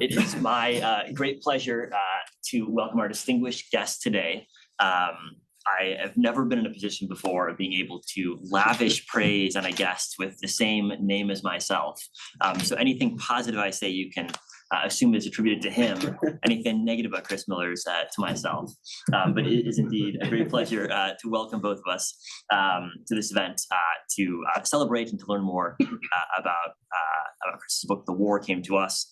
It is my great pleasure to welcome our distinguished guest today. I have never been in a position before of being able to lavish praise on a guest with the same name as myself. So anything positive I say, you can assume is attributed to him. Anything negative about Chris Miller is to myself. But it is indeed a great pleasure to welcome both of us to this event to celebrate and to learn more about Chris's book, The War Came to Us.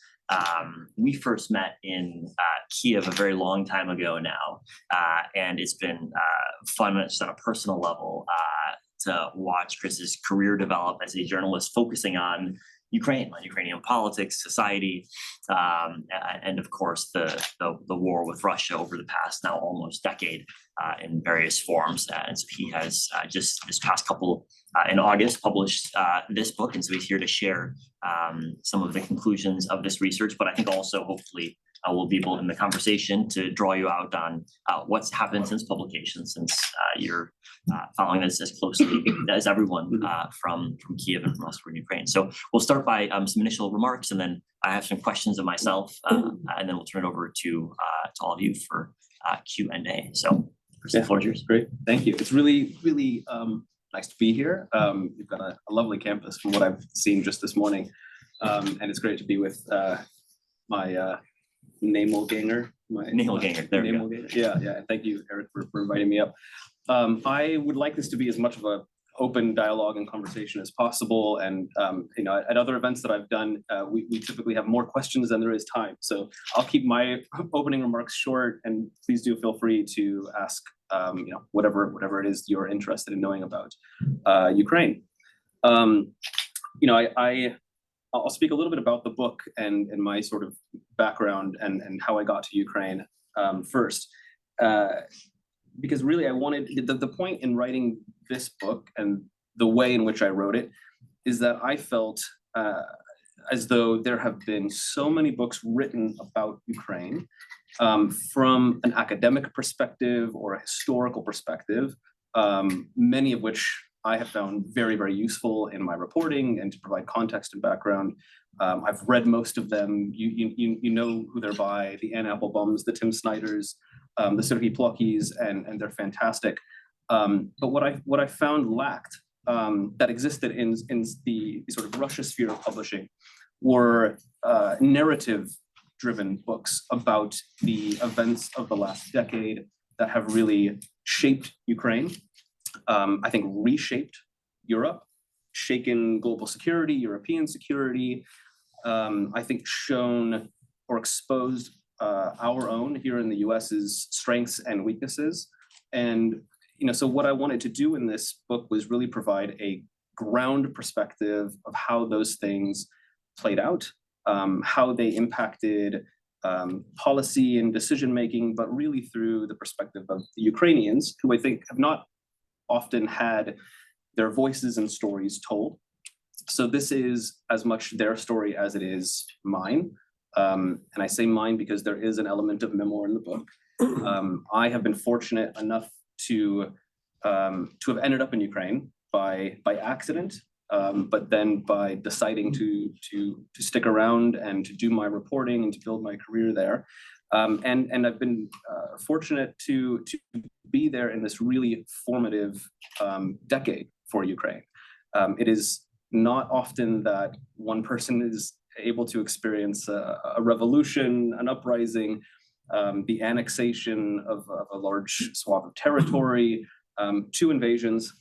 We first met in Kiev a very long time ago now, and it's been fun just on a personal level to watch Chris's career develop as a journalist focusing on Ukraine, on Ukrainian politics, society, and of course the war with Russia over the past now almost decade in various forms. And so he has just this past couple in August published this book, and so he's here to share some of the conclusions of this research. But I think also hopefully we'll be able in the conversation to draw you out on what's happened since publication, since you're following this as closely as everyone from Kiev and from elsewhere in Ukraine. So we'll start by some initial remarks, and then I have some questions of myself, and then we'll turn it over to all of you for Q&A. So the floor is yours. Great, thank you. It's really nice to be here. You've got a lovely campus from what I've seen just this morning, and it's great to be with my Namelganger. Namelganger, there we go. Yeah. Thank you, Eric, for inviting me up. I would like this to be as much of a open dialogue and conversation as possible. And at other events that I've done, we typically have more questions than there is time. So I'll keep my opening remarks short, and please do feel free to ask whatever it is you're interested in knowing about Ukraine. I'll speak a little bit about the book and my sort of background and how I got to Ukraine first. Because really I wanted, the point in writing this book and the way in which I wrote it is that I felt as though there have been so many books written about Ukraine from an academic perspective or a historical perspective, many of which I have found very, very useful in my reporting and to provide context and background. I've read most of them. You know who they're by: the Anne Applebaums, the Tim Snyders, the Sergei Plokhy's, and they're fantastic. But what I found lacked that existed in the sort of Russia sphere of publishing were narrative-driven books about the events of the last decade that have really shaped Ukraine. I think reshaped Europe, shaken global security, European security. I think shown or exposed our own here in the US's strengths and weaknesses. And so what I wanted to do in this book was really provide a ground perspective of how those things played out, how they impacted policy and decision making, but really through the perspective of the Ukrainians, who I think have not often had their voices and stories told. So this is as much their story as it is mine. And I say mine because there is an element of memoir in the book. I have been fortunate enough to have ended up in Ukraine by accident, but then by deciding to stick around and to do my reporting and to build my career there. And I've been fortunate to be there in this really formative decade for Ukraine. It is not often that one person is able to experience a revolution, an uprising, the annexation of a large swath of territory, 2 invasions.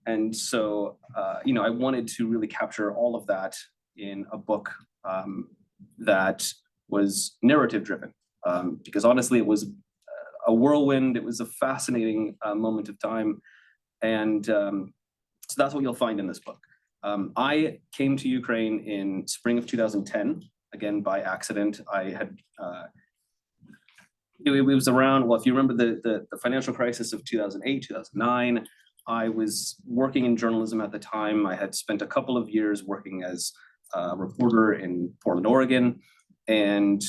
And so, I wanted to really capture all of that in a book that was narrative driven. Because honestly, it was a whirlwind. It was a fascinating moment of time. And so that's what you'll find in this book. I came to Ukraine in spring of 2010, again, by accident. I had, it was around, well, if you remember the financial crisis of 2008, 2009, I was working in journalism at the time. I had spent a couple of years working as a reporter in Portland, Oregon, and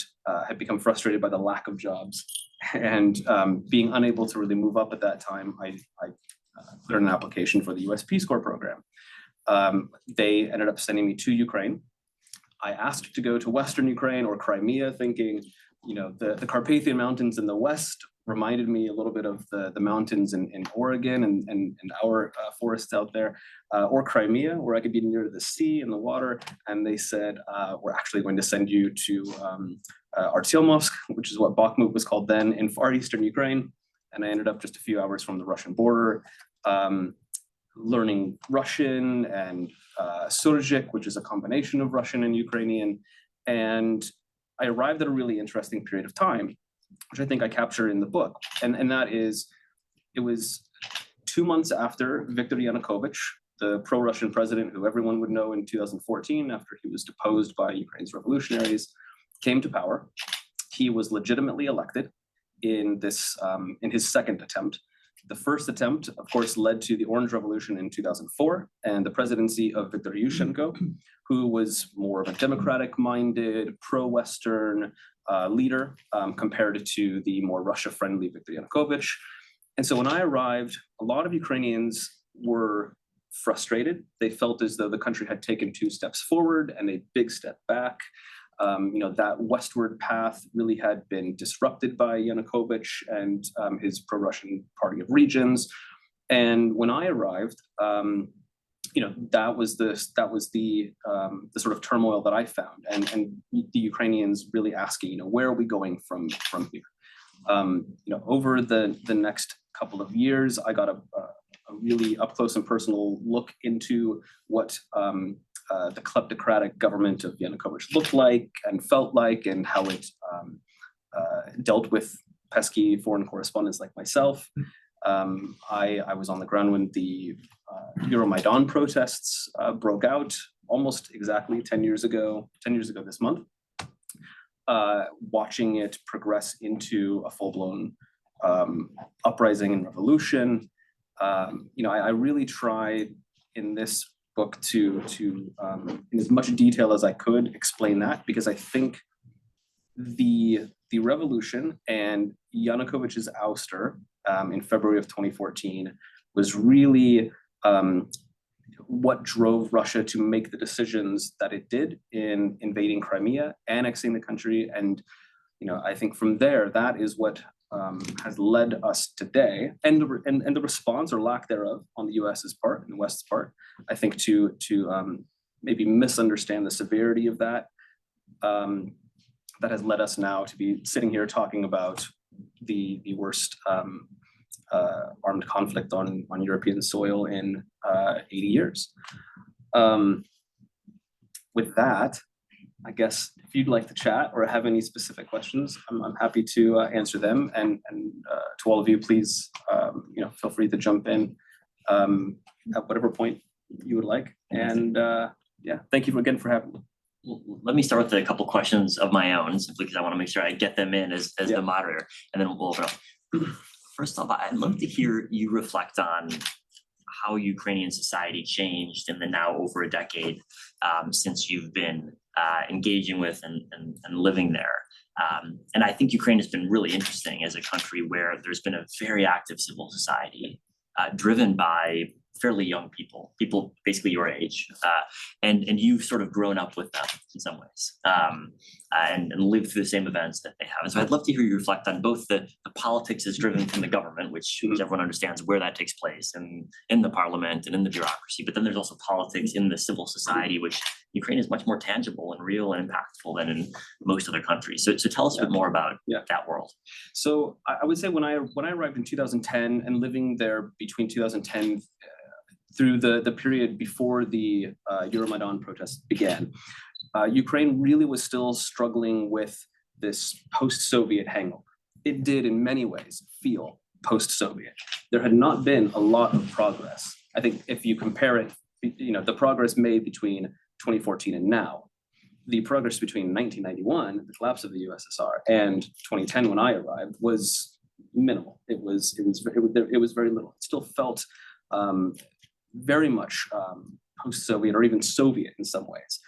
had become frustrated by the lack of jobs. And being unable to really move up at that time, I put in an application for the US Peace Corps program. They ended up sending me to Ukraine. I asked to go to Western Ukraine or Crimea, thinking, the Carpathian Mountains in the west reminded me a little bit of the mountains in Oregon and our forests out there, or Crimea, where I could be near the sea and the water. And they said, we're actually going to send you to Artyomovsk, which is what Bakhmut was called then, in far eastern Ukraine. And I ended up just a few hours from the Russian border, learning Russian and Surzhyk, which is a combination of Russian and Ukrainian. And I arrived at a really interesting period of time, which I think I capture in the book. And that is, it was 2 months after Viktor Yanukovych, the pro-Russian president who everyone would know in 2014 after he was deposed by Ukraine's revolutionaries, came to power. He was legitimately elected in his second attempt. The first attempt, of course, led to the Orange Revolution in 2004 and the presidency of Viktor Yushchenko, who was more of a democratic-minded, pro-Western leader compared to the more Russia-friendly Viktor Yanukovych. And so when I arrived, a lot of Ukrainians were frustrated. They felt as though the country had taken 2 steps forward and a big step back. That westward path really had been disrupted by Yanukovych and his pro-Russian Party of Regions. And when I arrived, that was the sort of turmoil that I found, and the Ukrainians really asking, where are we going from here? Over the next couple of years, I got a really up close and personal look into what the kleptocratic government of Yanukovych looked like and felt like, and how it dealt with pesky foreign correspondents like myself. I was on the ground when the Euromaidan protests broke out almost exactly 10 years ago this month, watching it progress into a full-blown uprising and revolution. I really tried in this book to in as much detail as I could explain that, because I think the revolution and Yanukovych's ouster in February of 2014 was really what drove Russia to make the decisions that it did in invading Crimea, annexing the country. And I think from there, that is what has led us today, and the response or lack thereof on the US's part and the West's part, I think, to maybe misunderstand the severity of that, that has led us now to be sitting here talking about the worst armed conflict on European soil in 80 years. With that, I guess if you'd like to chat or have any specific questions, I'm happy to answer them. And to all of you, please, feel free to jump in at whatever point you would like. And thank you again for having me. Well, let me start with a couple questions of my own, simply because I want to make sure I get them in as the moderator, and then we'll go over them. First off, I'd love to hear you reflect on how Ukrainian society changed in the now over a decade since you've been engaging with and living there. And I think Ukraine has been really interesting as a country where there's been a very active civil society driven by fairly young people basically your age, and you've sort of grown up with them in some ways, and lived through the same events that they have. And so I'd love to hear you reflect on both the politics as driven from the government, which everyone understands where that takes place, and in the parliament and in the bureaucracy, but then there's also politics in the civil society, which Ukraine is much more tangible and real and impactful than in most other countries. So tell us a bit more about that world. So I would say when I arrived in 2010 and living there between 2010 through the period before the Euromaidan protests began, Ukraine really was still struggling with this post-Soviet hangover. It did in many ways feel post-Soviet. There had not been a lot of progress. I think if you compare it, the progress made between 2014 and now, the progress between 1991, the collapse of the USSR, and 2010 when I arrived was minimal. It was very little. It still felt very much post-Soviet or even Soviet in some ways.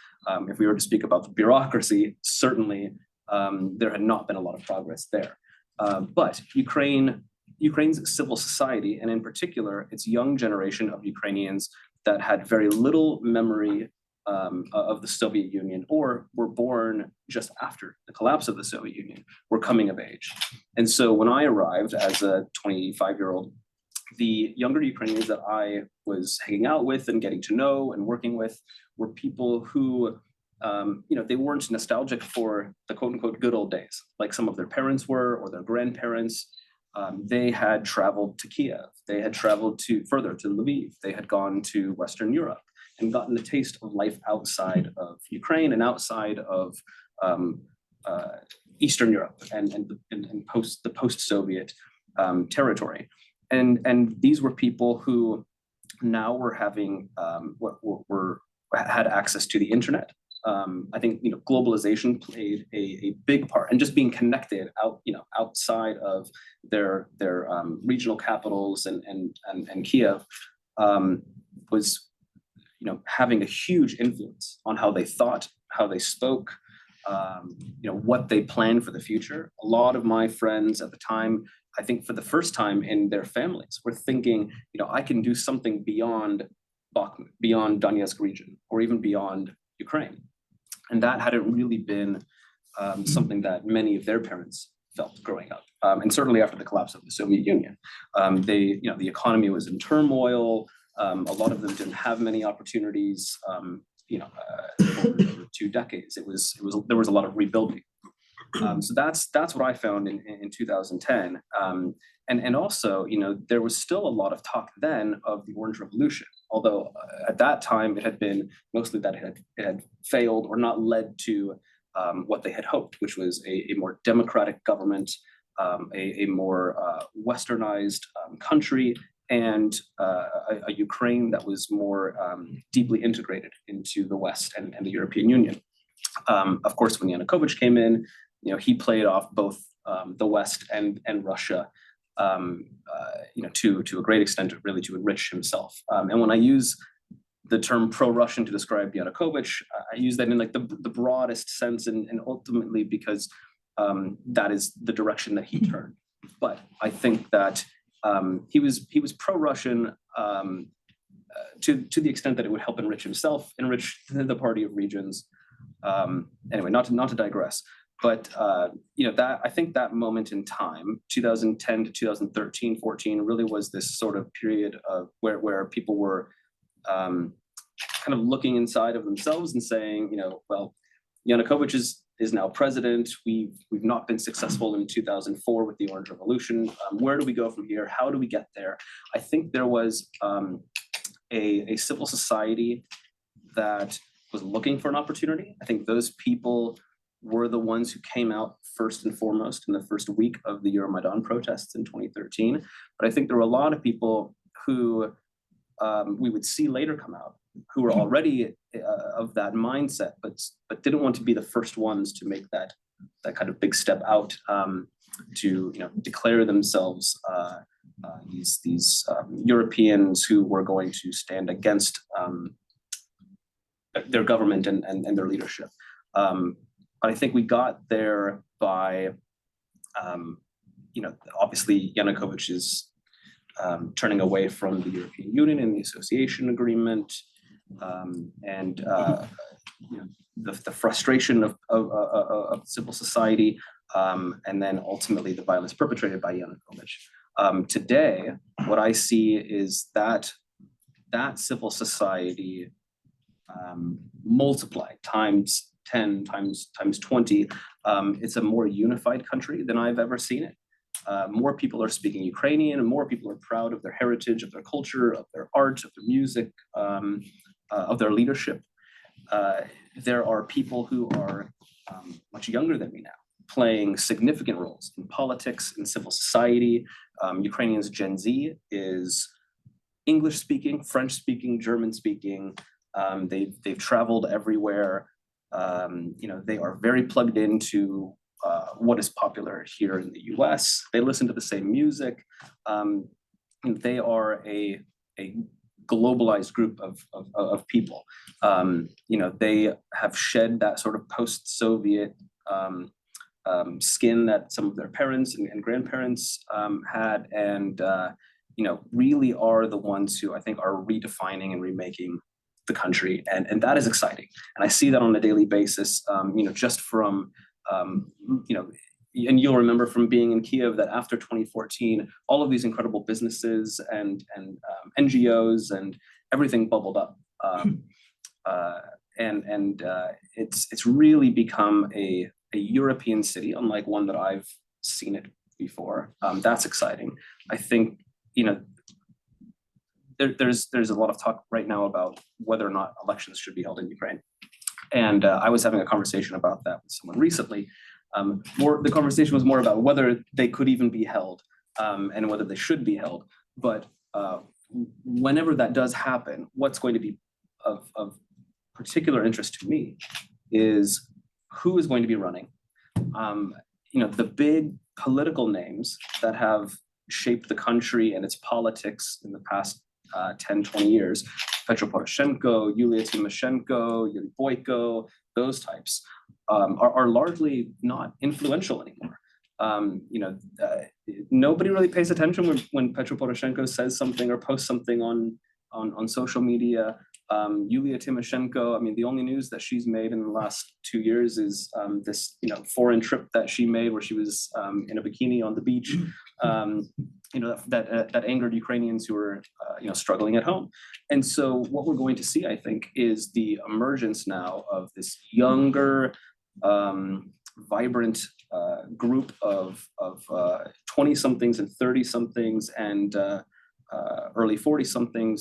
If we were to speak about the bureaucracy, certainly there had not been a lot of progress there. But Ukraine's civil society, and in particular, its young generation of Ukrainians that had very little memory of the Soviet Union, or were born just after the collapse of the Soviet Union, were coming of age. And so when I arrived as a 25-year-old, the younger Ukrainians that I was hanging out with and getting to know and working with were people who, they weren't nostalgic for the quote unquote good old days, like some of their parents were or their grandparents. They had traveled to Kiev, they had traveled further to Lviv, they had gone to Western Europe and gotten a taste of life outside of Ukraine and outside of Eastern Europe and the post-Soviet territory. And these were people who now were having had access to the internet. I think globalization played a big part, and just being connected outside of their regional capitals and Kiev was having a huge influence on how they thought, how they spoke, what they planned for the future. A lot of my friends at the time, I think for the first time in their families, were thinking, I can do something beyond Bakhmut, beyond Donetsk region, or even beyond Ukraine. And that hadn't really been something that many of their parents felt growing up. And certainly after the collapse of the Soviet Union, the economy was in turmoil. A lot of them didn't have many opportunities. Over 2 decades, there was a lot of rebuilding. So that's what I found in 2010. And also, there was still a lot of talk then of the Orange Revolution, although at that time it had been mostly that it had failed or not led to what they had hoped, which was a more democratic government, a more westernized country, and a Ukraine that was more deeply integrated into the West and the European Union. Of course, when Yanukovych came in, he played off both the West and Russia, to a great extent, really to enrich himself. And when I use the term pro-Russian to describe Yanukovych, I use that in like the broadest sense, and ultimately because that is the direction that he turned. But I think that he was pro-Russian to the extent that it would help enrich himself, enrich the Party of Regions. Anyway, not to digress. But that I think that moment in time, 2010 to 2013, 14, really was this sort of period of where people were kind of looking inside of themselves and saying, well, Yanukovych is now president. We've not been successful in 2004 with the Orange Revolution. Where do we go from here? How do we get there? I think there was a civil society that was looking for an opportunity. I think those people were the ones who came out first and foremost in the first week of the Euromaidan protests in 2013. But I think there were a lot of people who we would see later come out, who were already of that mindset, but didn't want to be the first ones to make that kind of big step out, to declare themselves these Europeans who were going to stand against their government and their leadership. But I think we got there by, obviously Yanukovych's turning away from the European Union and the association agreement, and the frustration of civil society, and then ultimately the violence perpetrated by Yanukovych. Today, what I see is that civil society multiplied times 10, times 20. It's a more unified country than I've ever seen it. More people are speaking Ukrainian, and more people are proud of their heritage, of their culture, of their art, of their music, of their leadership. There are people who are much younger than me now, playing significant roles in politics, in civil society. Ukrainians Gen Z is English speaking, French speaking, German speaking. They've traveled everywhere. They are very plugged into what is popular here in the US. They listen to the same music. They are a globalized group of people. They have shed that sort of post-Soviet skin that some of their parents and grandparents had, and really are the ones who I think are redefining and remaking the country, and that is exciting. And I see that on a daily basis, just from, and you'll remember from being in Kiev that after 2014, all of these incredible businesses and NGOs and everything bubbled up. It's really become a European city, unlike one that I've seen it before. That's exciting. I think, there's a lot of talk right now about whether or not elections should be held in Ukraine. And I was having a conversation about that with someone recently. The conversation was more about whether they could even be held, and whether they should be held. But whenever that does happen, what's going to be of particular interest to me is who is going to be running. The big political names that have shaped the country and its politics in the past 10, 20 years, Petro Poroshenko, Yulia Tymoshenko, Yuri Boyko, those types, are largely not influential anymore. Nobody really pays attention when Petro Poroshenko says something or posts something on social media. Yulia Tymoshenko, the only news that she's made in the last 2 years is this, foreign trip that she made where she was in a bikini on the beach. That angered Ukrainians who were, struggling at home. And so what we're going to see, I think, is the emergence now of this younger, vibrant group of 20-somethings and 30-somethings and early 40-somethings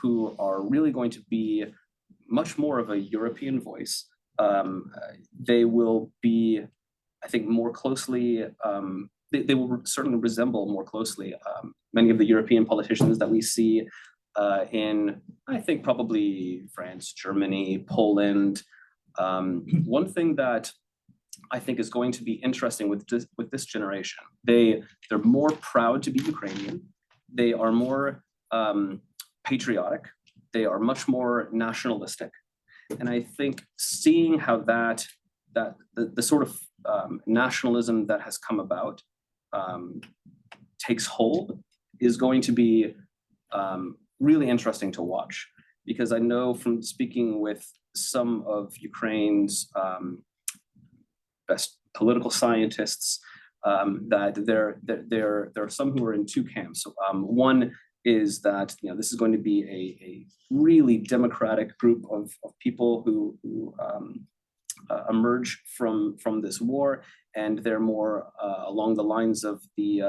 who are really going to be much more of a European voice. They will be, I think, more closely, they will certainly resemble more closely many of the European politicians that we see in, I think, probably France, Germany, Poland. One thing that I think is going to be interesting with this generation, they're more proud to be Ukrainian. They are more patriotic. They are much more nationalistic. And I think seeing how the sort of nationalism that has come about takes hold is going to be really interesting to watch, because I know from speaking with some of Ukraine's best political scientists that there are some who are in two camps. One is that this is going to be a really democratic group of people who emerge from this war, and they're more along the lines of the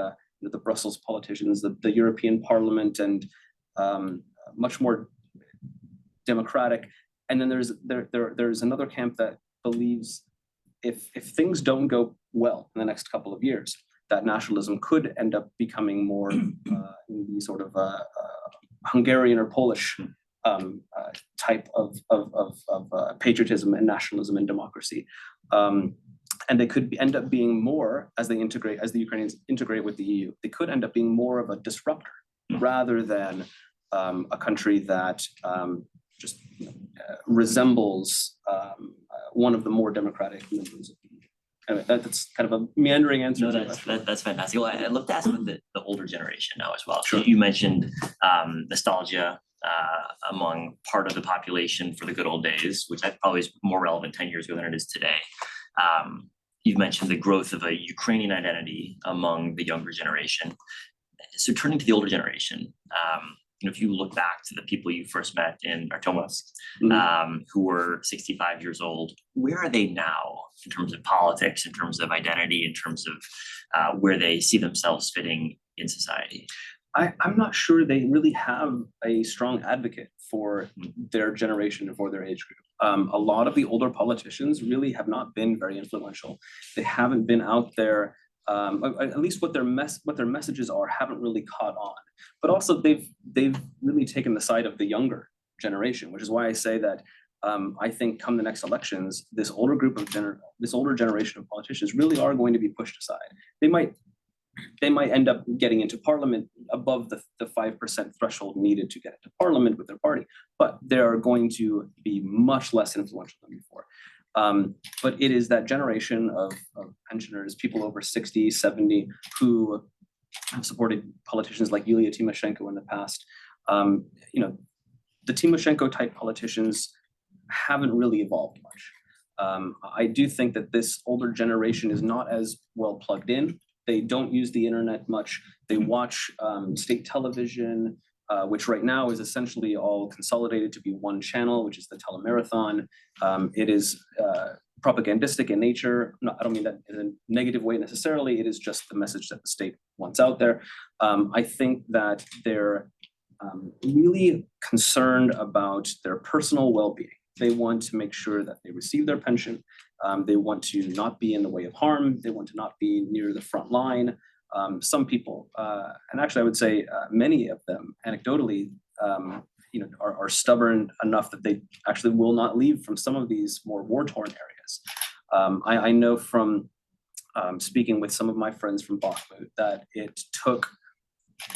Brussels politicians, the European Parliament, and much more democratic. And then there's another camp that believes if things don't go well in the next couple of years, that nationalism could end up becoming more in the sort of Hungarian or Polish type of patriotism and nationalism and democracy. And they could end up being more, as the Ukrainians integrate with the EU, they could end up being more of a disruptor rather than a country that just resembles one of the more democratic members of the EU. Anyway, that's kind of a meandering answer. No, that's fantastic. Well, I'd love to ask about the older generation now as well. Sure. You mentioned nostalgia among part of the population for the good old days, which I probably is more relevant 10 years ago than it is today. You've mentioned the growth of a Ukrainian identity among the younger generation. So turning to the older generation, if you look back to the people you first met in Artomovsk, who were 65 years old, where are they now in terms of politics, in terms of identity, in terms of where they see themselves fitting in society? I'm not sure they really have a strong advocate for their generation and for their age group. A lot of the older politicians really have not been very influential. They haven't been out there. At least what their messages are haven't really caught on. But also they've really taken the side of the younger generation, which is why I say that I think come the next elections, this older generation of politicians really are going to be pushed aside. They might end up getting into parliament above the 5% threshold needed to get into parliament with their party, but they are going to be much less influential than before. But it is that generation of pensioners, people over 60, 70, who have supported politicians like Yulia Tymoshenko in the past. the Timoshenko type politicians haven't really evolved much. I do think that this older generation is not as well plugged in. They don't use the internet much. They watch state television, which right now is essentially all consolidated to be one channel, which is the Telemarathon. It is propagandistic in nature. I don't mean that in a negative way necessarily. It is just the message that the state wants out there. I think that they're really concerned about their personal well-being. They want to make sure that they receive their pension. They want to not be in the way of harm. They want to not be near the front line. Some people, and actually I would say many of them, anecdotally, are stubborn enough that they actually will not leave from some of these more war-torn areas. I know from speaking with some of my friends from Bakhmut that it took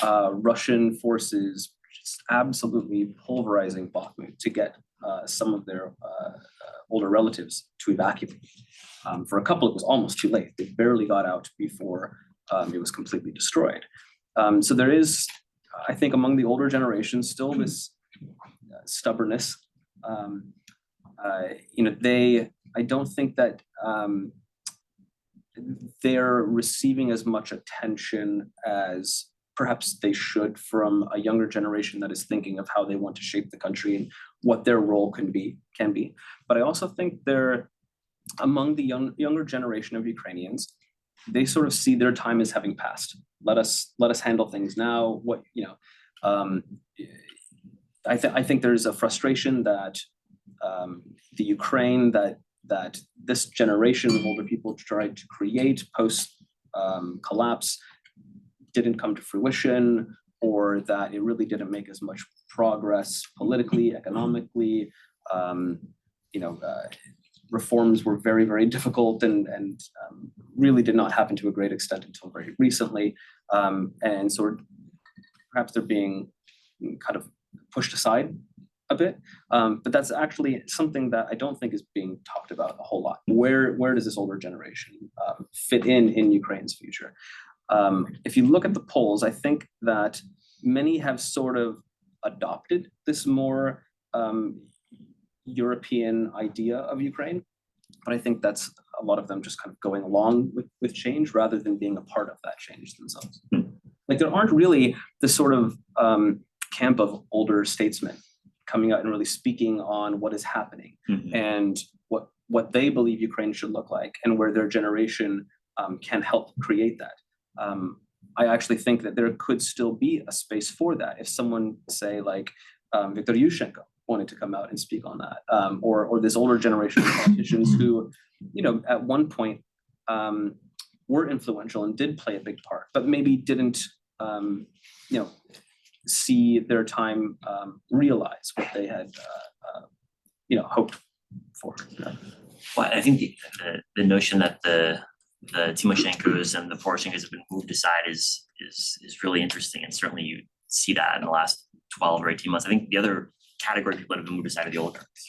Russian forces just absolutely pulverizing Bakhmut to get some of their older relatives to evacuate. For a couple, it was almost too late. They barely got out before it was completely destroyed. So there is, I think, among the older generations, still this stubbornness. I don't think that they're receiving as much attention as perhaps they should from a younger generation that is thinking of how they want to shape the country and what their role can be. But I also think they're among the younger generation of Ukrainians. They sort of see their time as having passed. Let us handle things now. I think there's a frustration that the Ukraine that this generation of older people tried to create post collapse didn't come to fruition, or that it really didn't make as much progress politically, economically. Reforms were very, very difficult and really did not happen to a great extent until very recently. And so perhaps they're being kind of pushed aside a bit. But that's actually something that I don't think is being talked about a whole lot. Where does this older generation fit in Ukraine's future? If you look at the polls, I think that many have sort of adopted this more European idea of Ukraine, but I think that's a lot of them just kind of going along with change rather than being a part of that change themselves. Like there aren't really this sort of camp of older statesmen coming out and really speaking on what is happening and what they believe Ukraine should look like and where their generation can help create that. I actually think that there could still be a space for that if someone, say, like Viktor Yushchenko wanted to come out and speak on that, or this older generation of politicians who, at one point were influential and did play a big part, but maybe didn't, see their time realize what they had, hoped for. Well, I think the notion that the Timoshenkos and the Poroshenkos have been moved aside is really interesting, and certainly you see that in the last 12 or 18 months. I think the other category of people that have been moved aside are the oligarchs.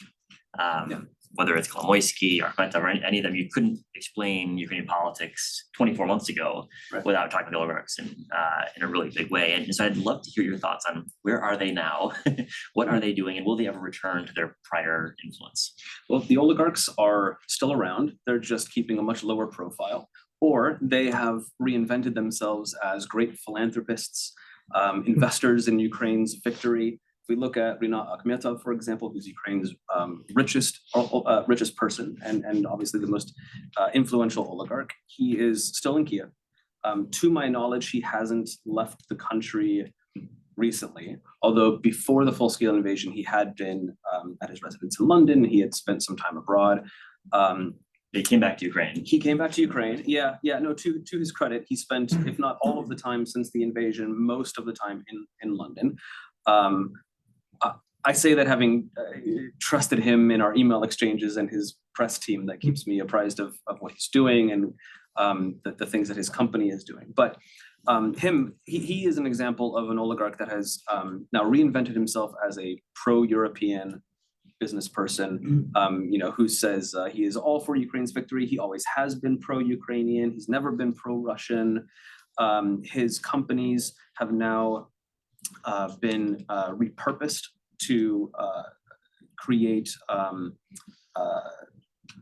Whether it's Kolomoisky or Akhmetov or any of them, you couldn't explain Ukrainian politics 24 months ago without talking to the oligarchs in a really big way. And so I'd love to hear your thoughts on where are they now, what are they doing, and will they ever return to their prior influence? Well, the oligarchs are still around. They're just keeping a much lower profile, or they have reinvented themselves as great philanthropists, investors in Ukraine's victory. If we look at Rinat Akhmetov, for example, who's Ukraine's richest person and obviously the most influential oligarch, he is still in Kiev. To my knowledge, he hasn't left the country recently, although before the full-scale invasion, he had been at his residence in London. He had spent some time abroad. They came back to Ukraine. He came back to Ukraine. Yeah. No, to his credit, he spent, if not all of the time since the invasion, most of the time in London. I say that having trusted him in our email exchanges and his press team that keeps me apprised of what he's doing and the things that his company is doing. But he is an example of an oligarch that has now reinvented himself as a pro-European business person, who says he is all for Ukraine's victory. He always has been pro-Ukrainian. He's never been pro-Russian. His companies have now been repurposed to create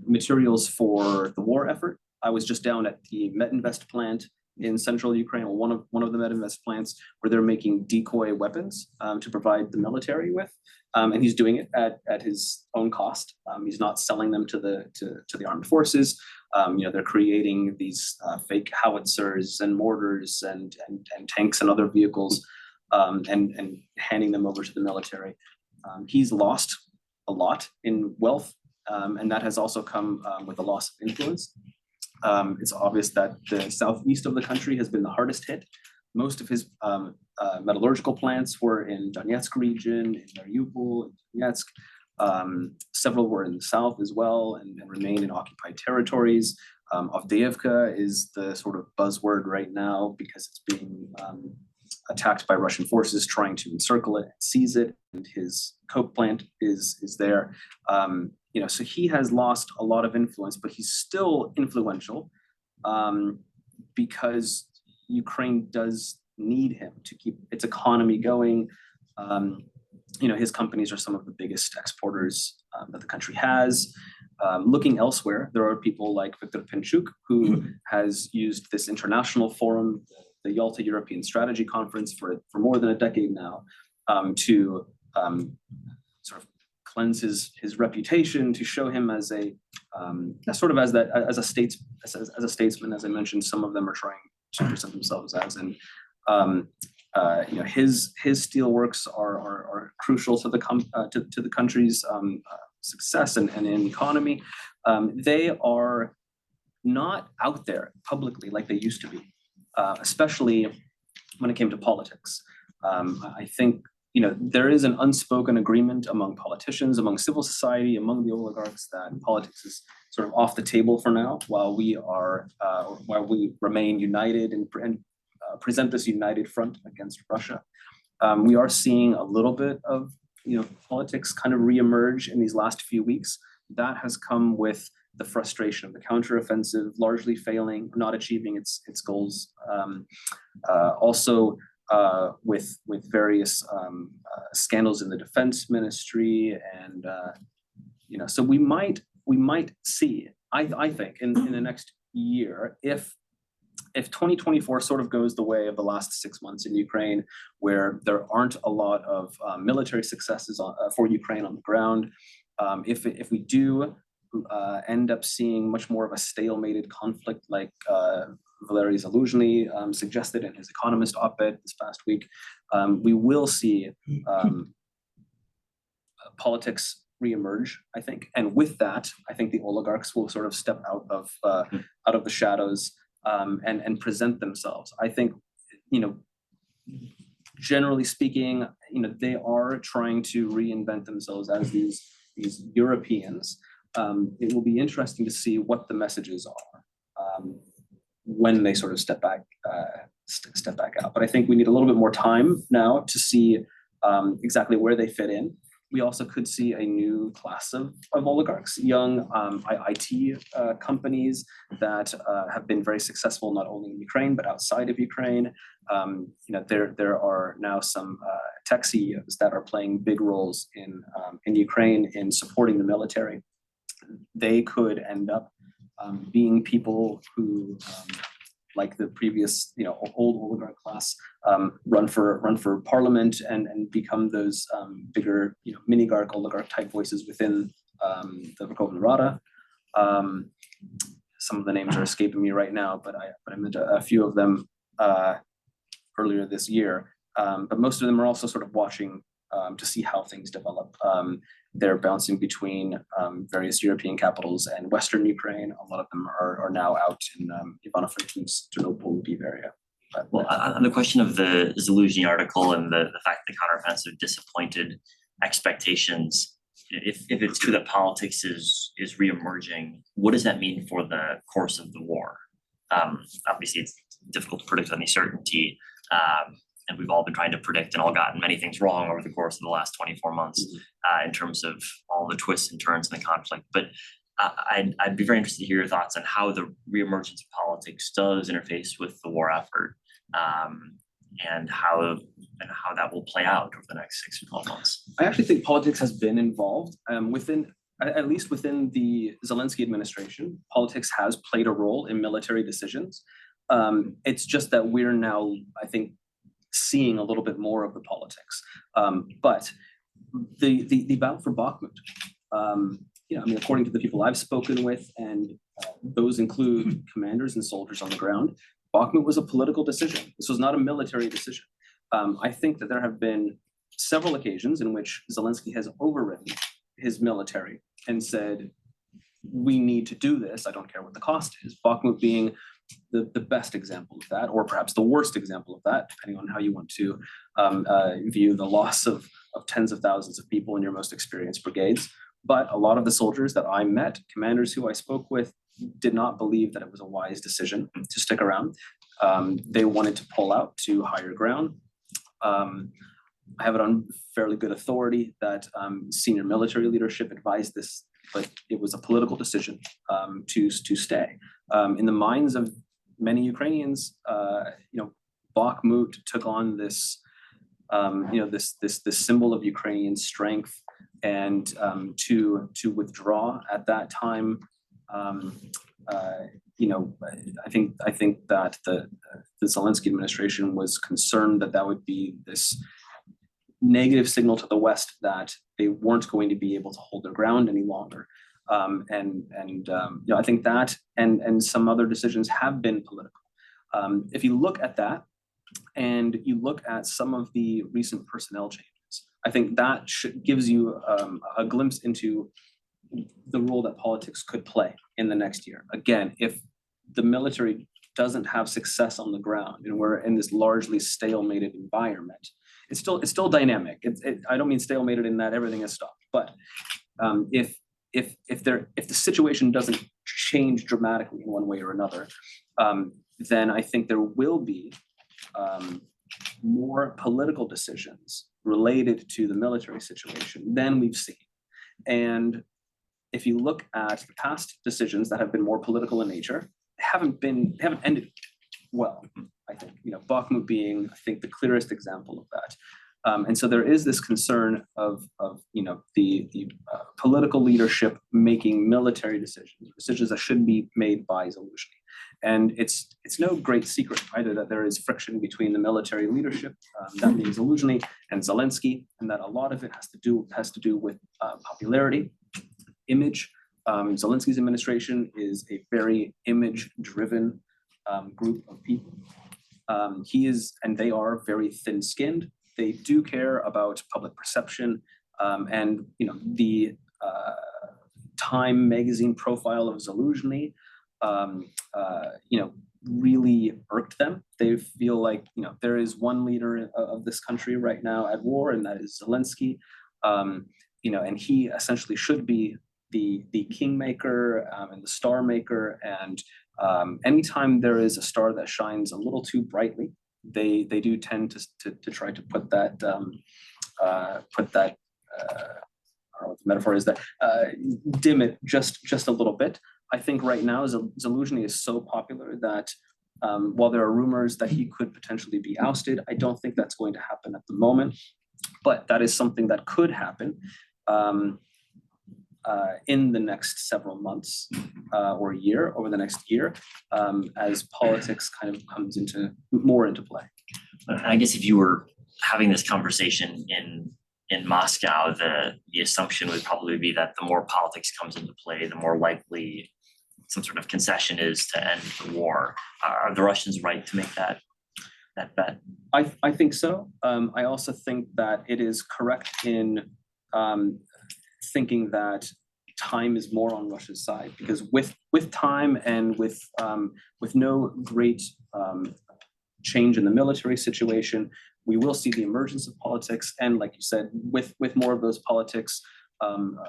materials for the war effort. I was just down at the Metinvest plant in central Ukraine, or one of the Metinvest plants, where they're making decoy weapons to provide the military with, and he's doing it at his own cost. He's not selling them to the armed forces. They're creating these fake howitzers and mortars and tanks and other vehicles, and handing them over to the military. He's lost a lot in wealth, and that has also come with a loss of influence. It's obvious that the southeast of the country has been the hardest hit. Most of his metallurgical plants were in Donetsk region, in Mariupol, in Donetsk. Several were in the south as well, and remain in occupied territories. Avdiivka is the sort of buzzword right now because it's being attacked by Russian forces trying to encircle it and seize it, and his coke plant is there. So he has lost a lot of influence, but he's still influential because Ukraine does need him to keep its economy going. His companies are some of the biggest exporters that the country has. Looking elsewhere, there are people like Viktor Pinchuk, who has used this international forum, the Yalta European Strategy Conference, for more than a decade now, to sort of cleanse his reputation, to show him as a statesman. As I mentioned, some of them are trying to present themselves as, and his steelworks are crucial to the country's success and in economy. They are not out there publicly like they used to be, especially when it came to politics. I think there is an unspoken agreement among politicians, among civil society, among the oligarchs, that politics is sort of off the table for now, while we remain united and present this united front against Russia. We are seeing a little bit of politics kind of reemerge in these last few weeks. That has come with the frustration of the counteroffensive largely failing, not achieving its goals. Also, with various scandals in the defense ministry, and so we might see, I think, in the next year, if 2024 sort of goes the way of the last 6 months in Ukraine, where there aren't a lot of military successes for Ukraine on the ground, if we do end up seeing much more of a stalemated conflict, like Valery Zaluzhny suggested in his Economist op-ed this past week, we will see politics reemerge, I think, and with that, I think the oligarchs will sort of step out of the shadows and present themselves. I think, generally speaking, they are trying to reinvent themselves as these Europeans. It will be interesting to see what the messages are when they sort of step back out. But I think we need a little bit more time now to see exactly where they fit in. We also could see a new class of oligarchs, young IT companies that have been very successful not only in Ukraine but outside of Ukraine. There are now some tech CEOs that are playing big roles in Ukraine in supporting the military. They could end up being people who, like the previous, old oligarch class, run for parliament and become those bigger, mini-garch, oligarch type voices within the Verkhovna Rada. Some of the names are escaping me right now, but I met a few of them earlier this year. But most of them are also sort of watching to see how things develop. They're bouncing between various European capitals and Western Ukraine. A lot of them are now out in Ivano-Frankivsk, Ternopil, Lviv area. Well, on the question of the Zaluzhny article and the fact that the counteroffensive disappointed expectations, if it's true that politics is reemerging, what does that mean for the course of the war? Obviously, it's difficult to predict with any certainty. And we've all been trying to predict and all gotten many things wrong over the course of the last 24 months in terms of all the twists and turns in the conflict. But I'd be very interested to hear your thoughts on how the reemergence of politics does interface with the war effort, and how how that will play out over the next 6 to 12 months. I actually think politics has been involved at least within the Zelensky administration. Politics has played a role in military decisions. It's just that we're now, I think, seeing a little bit more of the politics. But the battle for Bakhmut, according to the people I've spoken with, and those include commanders and soldiers on the ground, Bakhmut was a political decision. This was not a military decision. I think that there have been several occasions in which Zelensky has overridden his military and said, we need to do this. I don't care what the cost is. Bakhmut being the best example of that, or perhaps the worst example of that, depending on how you want to view the loss of tens of thousands of people in your most experienced brigades. But a lot of the soldiers that I met, commanders who I spoke with, did not believe that it was a wise decision to stick around. They wanted to pull out to higher ground. I have it on fairly good authority that senior military leadership advised this, but it was a political decision to stay. In the minds of many Ukrainians, Bakhmut took on this, this symbol of Ukrainian strength, and to withdraw at that time. I think that the Zelensky administration was concerned that would be this negative signal to the West that they weren't going to be able to hold their ground any longer. I think that and some other decisions have been political. If you look at that and you look at some of the recent personnel changes, I think that gives you a glimpse into the role that politics could play in the next year. Again, if the military doesn't have success on the ground and we're in this largely stalemated environment, it's still dynamic. I don't mean stalemated in that everything is stopped, but if the situation doesn't change dramatically in one way or another, then I think there will be more political decisions related to the military situation than we've seen. And if you look at the past decisions that have been more political in nature, they haven't ended well. I think, Bakhmut being, I think, the clearest example of that. And so there is this concern of the political leadership making military decisions that should be made by Zelensky. And it's no great secret either that there is friction between the military leadership, that being Zelensky and Zelensky, and that a lot of it has to do with popularity, image. Zelensky's administration is a very image-driven group of people. They are very thin-skinned. They do care about public perception, and the Time magazine profile of Zelensky, really irked them. They feel like there is one leader of this country right now at war, and that is Zelensky. And he essentially should be the kingmaker and the star maker. And anytime there is a star that shines a little too brightly, they do tend to try to put that I don't know what the metaphor is, that dim it just a little bit. I think right now Zelensky is so popular that while there are rumors that he could potentially be ousted, I don't think that's going to happen at the moment. But that is something that could happen in the next several months or over the next year, as politics kind of comes more into play. I guess if you were having this conversation in Moscow, the assumption would probably be that the more politics comes into play, the more likely some sort of concession is to end the war. Are the Russians right to make that bet? I think so. I also think that it is correct in thinking that time is more on Russia's side, because with time and with no great change in the military situation, we will see the emergence of politics, and like you said, with more of those politics,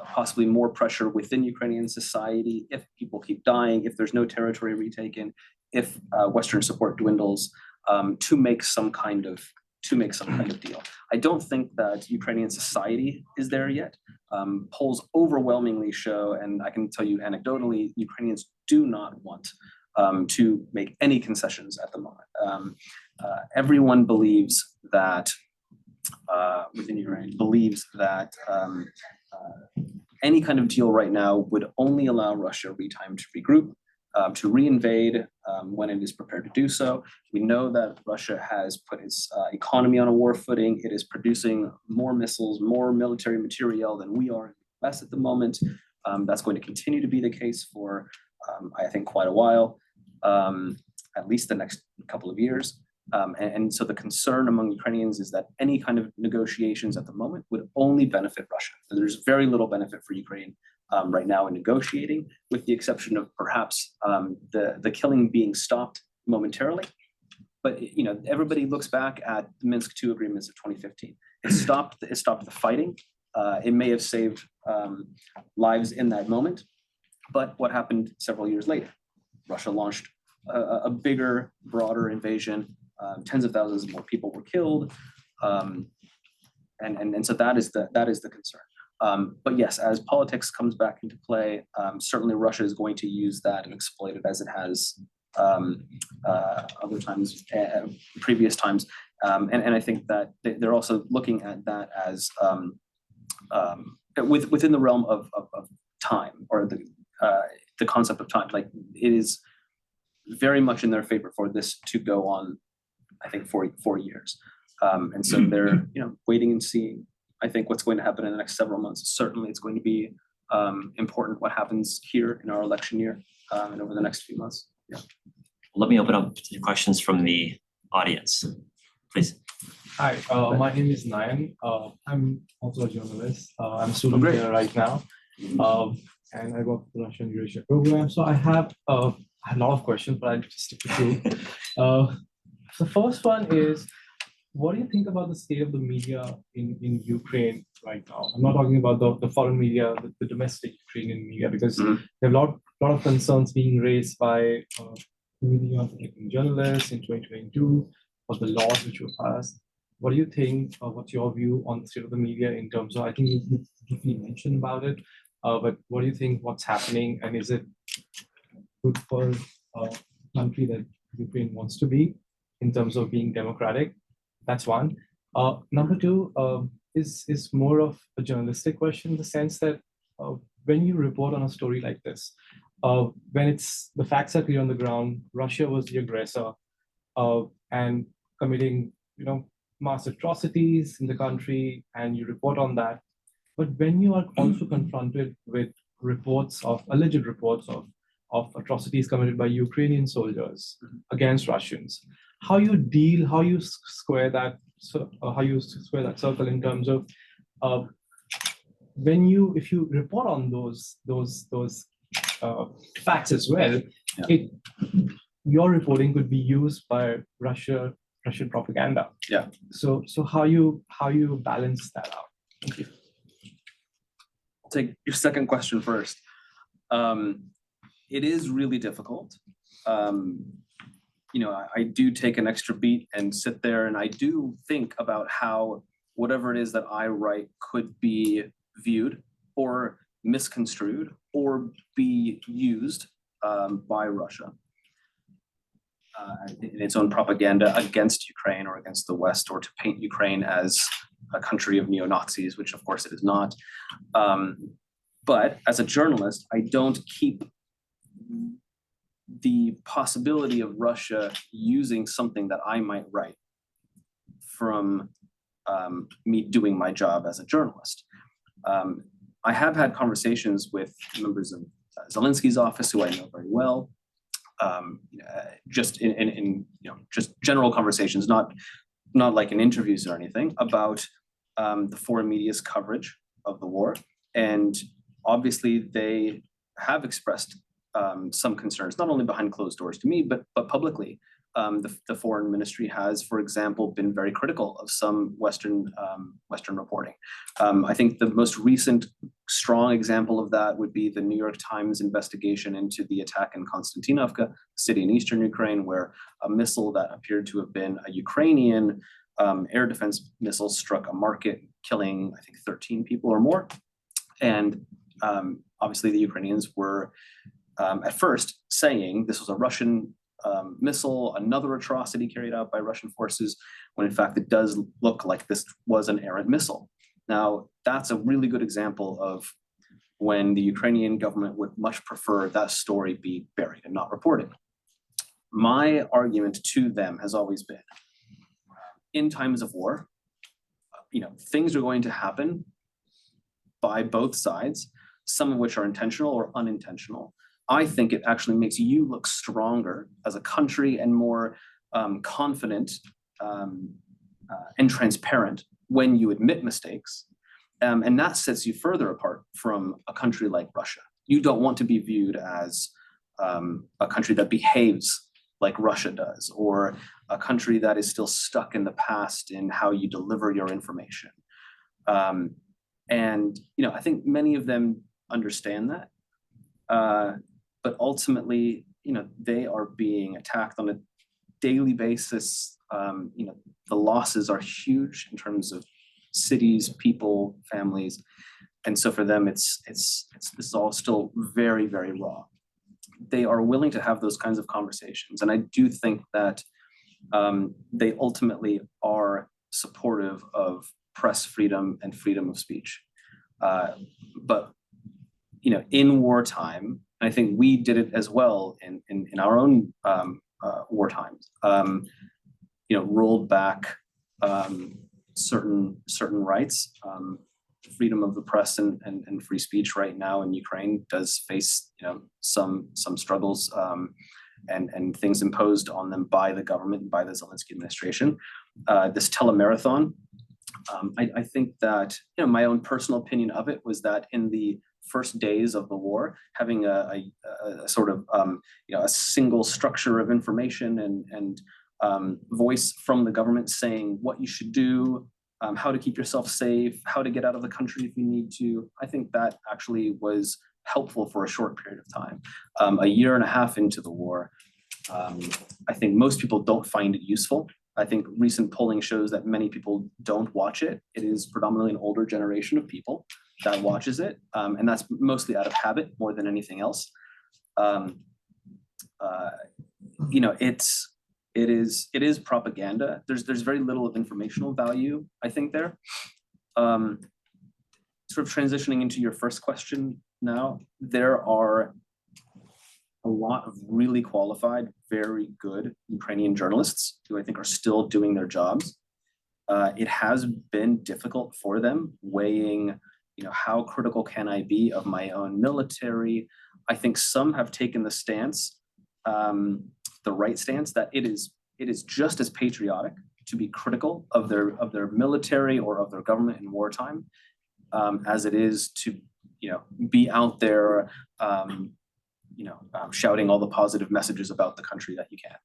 possibly more pressure within Ukrainian society if people keep dying, if there's no territory retaken, if Western support dwindles, to make some kind of deal. I don't think that Ukrainian society is there yet. Polls overwhelmingly show, and I can tell you anecdotally, Ukrainians do not want to make any concessions at the moment. Everyone believes that within Ukraine believes that any kind of deal right now would only allow Russia time to regroup, to reinvade when it is prepared to do so. We know that Russia has put its economy on a war footing. It is producing more missiles, more military material than we are in the US at the moment. That's going to continue to be the case for, I think, quite a while, at least the next couple of years. And so the concern among Ukrainians is that any kind of negotiations at the moment would only benefit Russia. And there's very little benefit for Ukraine right now in negotiating, with the exception of perhaps the killing being stopped momentarily. But everybody looks back at the Minsk II agreements of 2015. It stopped the fighting. It may have saved lives in that moment. But what happened several years later? Russia launched a bigger, broader invasion. Tens of thousands more people were killed, and so that is the concern. But yes, as politics comes back into play, certainly Russia is going to use that and exploit it as it has other times, previous times. And I think that they're also looking at that as within the realm of time, or the concept of time. Like, it is very much in their favor for this to go on, I think, for 4 years. And so they're waiting and seeing, I think, what's going to happen in the next several months. Certainly it's going to be important what happens here in our election year and over the next few months. Yeah. Let me open up to questions from the audience, please. Hi, my name is Nayan. I'm also a journalist. I'm a student here right now, and I work for the Russia and Eurasia Program. So I have a lot of questions, but I'll just stick to two. The first one is, what do you think about the state of the media in Ukraine right now? I'm not talking about the foreign media, the domestic Ukrainian media, because there are a lot of concerns being raised by media protecting journalists in 2022, or the laws which were passed. What do you think? What's your view on the state of the media in terms of, I think you briefly mentioned about it, but what do you think, what's happening, and is it good for a country that Ukraine wants to be in terms of being democratic? That's one. Number two is more of a journalistic question, in the sense that when you report on a story like this, when the facts are clear on the ground, Russia was the aggressor and committing, mass atrocities in the country, and you report on that. But when you are also confronted with alleged reports of atrocities committed by Ukrainian soldiers against Russians, how you square that circle in terms of if you report on those facts as well, your reporting could be used by Russian propaganda. Yeah. So how you balance that out? Thank you. I'll take your second question first. It is really difficult. I do take an extra beat and sit there, and I do think about how whatever it is that I write could be viewed or misconstrued or be used by Russia in its own propaganda against Ukraine or against the West, or to paint Ukraine as a country of neo-Nazis, which of course it is not. But as a journalist, I don't keep the possibility of Russia using something that I might write from me doing my job as a journalist. I have had conversations with members of Zelensky's office, who I know very well, just in just general conversations, not like in interviews or anything, about the foreign media's coverage of the war. And obviously they have expressed some concerns, not only behind closed doors to me, but publicly. The foreign ministry has, for example, been very critical of some Western reporting. I think the most recent strong example of that would be the New York Times investigation into the attack in Konstantinovka, a city in eastern Ukraine, where a missile that appeared to have been a Ukrainian air defense missile struck a market, killing, I think, 13 people or more. And obviously the Ukrainians were at first saying this was a Russian missile, another atrocity carried out by Russian forces, when in fact it does look like this was an errant missile. Now, that's a really good example of when the Ukrainian government would much prefer that story be buried and not reported. My argument to them has always been, in times of war, things are going to happen by both sides, some of which are intentional or unintentional. I think it actually makes you look stronger as a country and more confident and transparent when you admit mistakes. And that sets you further apart from a country like Russia. You don't want to be viewed as a country that behaves like Russia does, or a country that is still stuck in the past in how you deliver your information. I think many of them understand that. But ultimately, they are being attacked on a daily basis. The losses are huge in terms of cities, people, families. And so for them, this is all still very, very raw. They are willing to have those kinds of conversations. And I do think that they ultimately are supportive of press freedom and freedom of speech. But in wartime, and I think we did it as well in our own wartimes, rolled back certain rights. Freedom of the press and free speech right now in Ukraine does face some struggles and things imposed on them by the government, by the Zelensky administration. This telemarathon, I think that my own personal opinion of it was that in the first days of the war, having a sort of a single structure of information and voice from the government saying what you should do, how to keep yourself safe, how to get out of the country if you need to. I think that actually was helpful for a short period of time. A year and a half into the war, I think most people don't find it useful. I think recent polling shows that many people don't watch it. It is predominantly an older generation of people that watches it, and that's mostly out of habit more than anything else. It is propaganda. There's very little of informational value, I think, there. Sort of transitioning into your first question now, there are a lot of really qualified, very good Ukrainian journalists who I think are still doing their jobs. It has been difficult for them weighing, how critical can I be of my own military? I think some have taken the stance, the right stance, that it is just as patriotic to be critical of their military or of their government in wartime as it is to be out there shouting all the positive messages about the country that you can.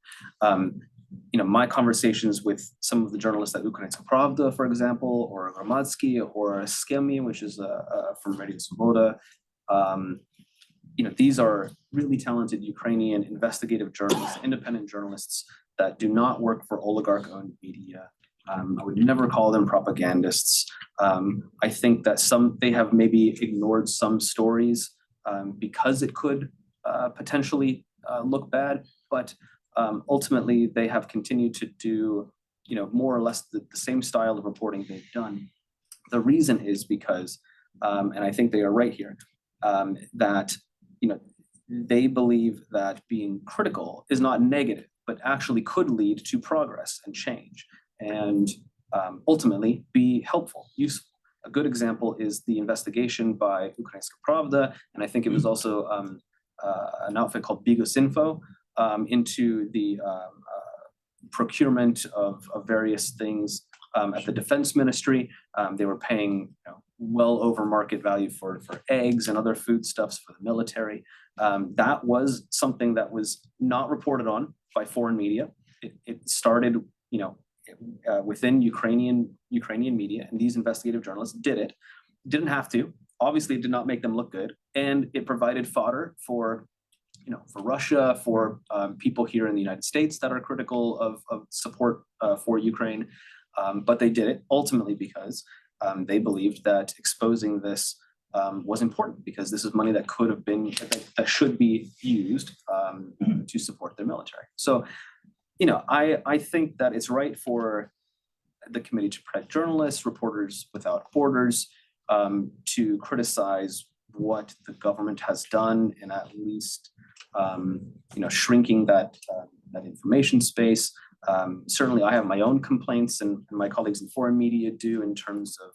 My conversations with some of the journalists at Ukrainska Pravda, for example, or Gramadsky, or Skemi, which is from Radio Svoboda, these are really talented Ukrainian investigative journalists, independent journalists that do not work for oligarch-owned media. I would never call them propagandists. I think that they have maybe ignored some stories because it could potentially look bad, but ultimately they have continued to do, more or less the same style of reporting they've done. The reason is because, and I think they are right here, that they believe that being critical is not negative, but actually could lead to progress and change, and ultimately be helpful, useful. A good example is the investigation by Ukrainska Pravda, and I think it was also an outfit called Bigosinfo, into the procurement of various things at the Defense Ministry. They were paying well over market value for eggs and other foodstuffs for the military. That was something that was not reported on by foreign media. It started, within Ukrainian media, and these investigative journalists did it. Didn't have to. Obviously, it did not make them look good, and it provided fodder for Russia, for people here in the United States that are critical of support for Ukraine. But they did it ultimately because they believed that exposing this was important because this is money that could have been, that should be used to support their military. So, I think that it's right for the Committee to Protect Journalists, Reporters Without Borders, to criticize what the government has done in at least, shrinking that information space. Certainly, I have my own complaints, and my colleagues in foreign media do, in terms of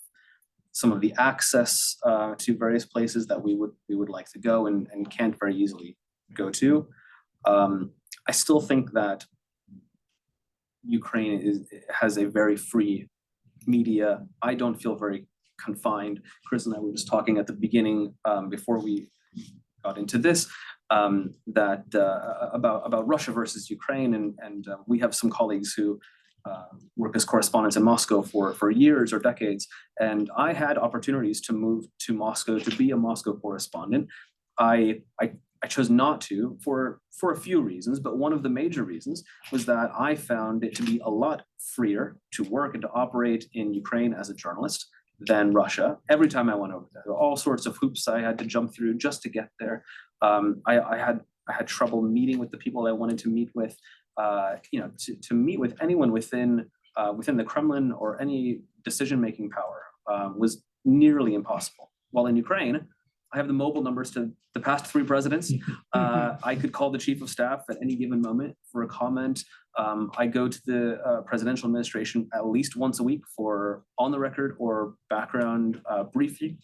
some of the access to various places that we would like to go and can't very easily go to. I still think that Ukraine has a very free media. I don't feel very confined. Chris and I were just talking at the beginning, before we got into this, about Russia versus Ukraine, and we have some colleagues who work as correspondents in Moscow for years or decades, and I had opportunities to move to Moscow to be a Moscow correspondent. I chose not to for a few reasons, but one of the major reasons was that I found it to be a lot freer to work and to operate in Ukraine as a journalist than Russia. Every time I went over there, all sorts of hoops I had to jump through just to get there. I had trouble meeting with the people I wanted to meet with. To meet with anyone within the Kremlin or any decision-making power was nearly impossible. While in Ukraine, I have the mobile numbers to the past 3 presidents. I could call the chief of staff at any given moment for a comment. I go to the presidential administration at least once a week for on-the-record or background briefings.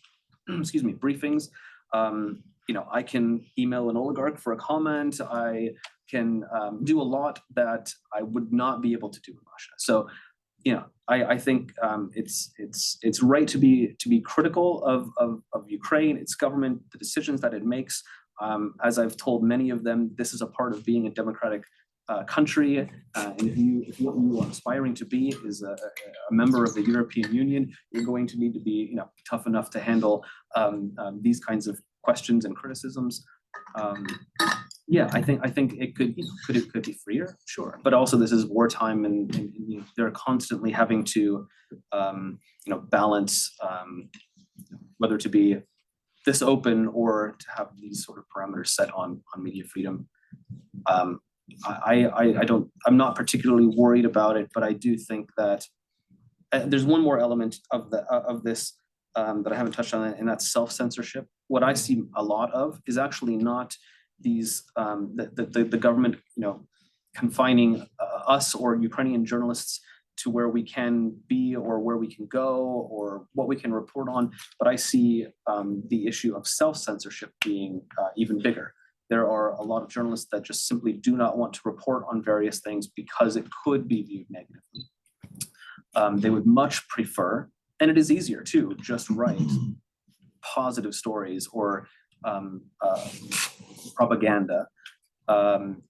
I can email an oligarch for a comment. I can do a lot that I would not be able to do in Russia. So, I think it's right to be critical of Ukraine, its government, the decisions that it makes. As I've told many of them, this is a part of being a democratic country, and if what you are aspiring to be is a member of the European Union, you're going to need to be tough enough to handle these kinds of questions and criticisms. I think it could be freer, sure, but also this is wartime, and they're constantly having to balance whether to be this open or to have these sort of parameters set on media freedom. I'm not particularly worried about it, but I do think that there's one more element of this that I haven't touched on, and that's self-censorship. What I see a lot of is actually not these the government confining us or Ukrainian journalists to where we can be or where we can go or what we can report on, but I see the issue of self-censorship being even bigger. There are a lot of journalists that just simply do not want to report on various things because it could be viewed negatively. They would much prefer, and it is easier too, just write positive stories or propaganda, and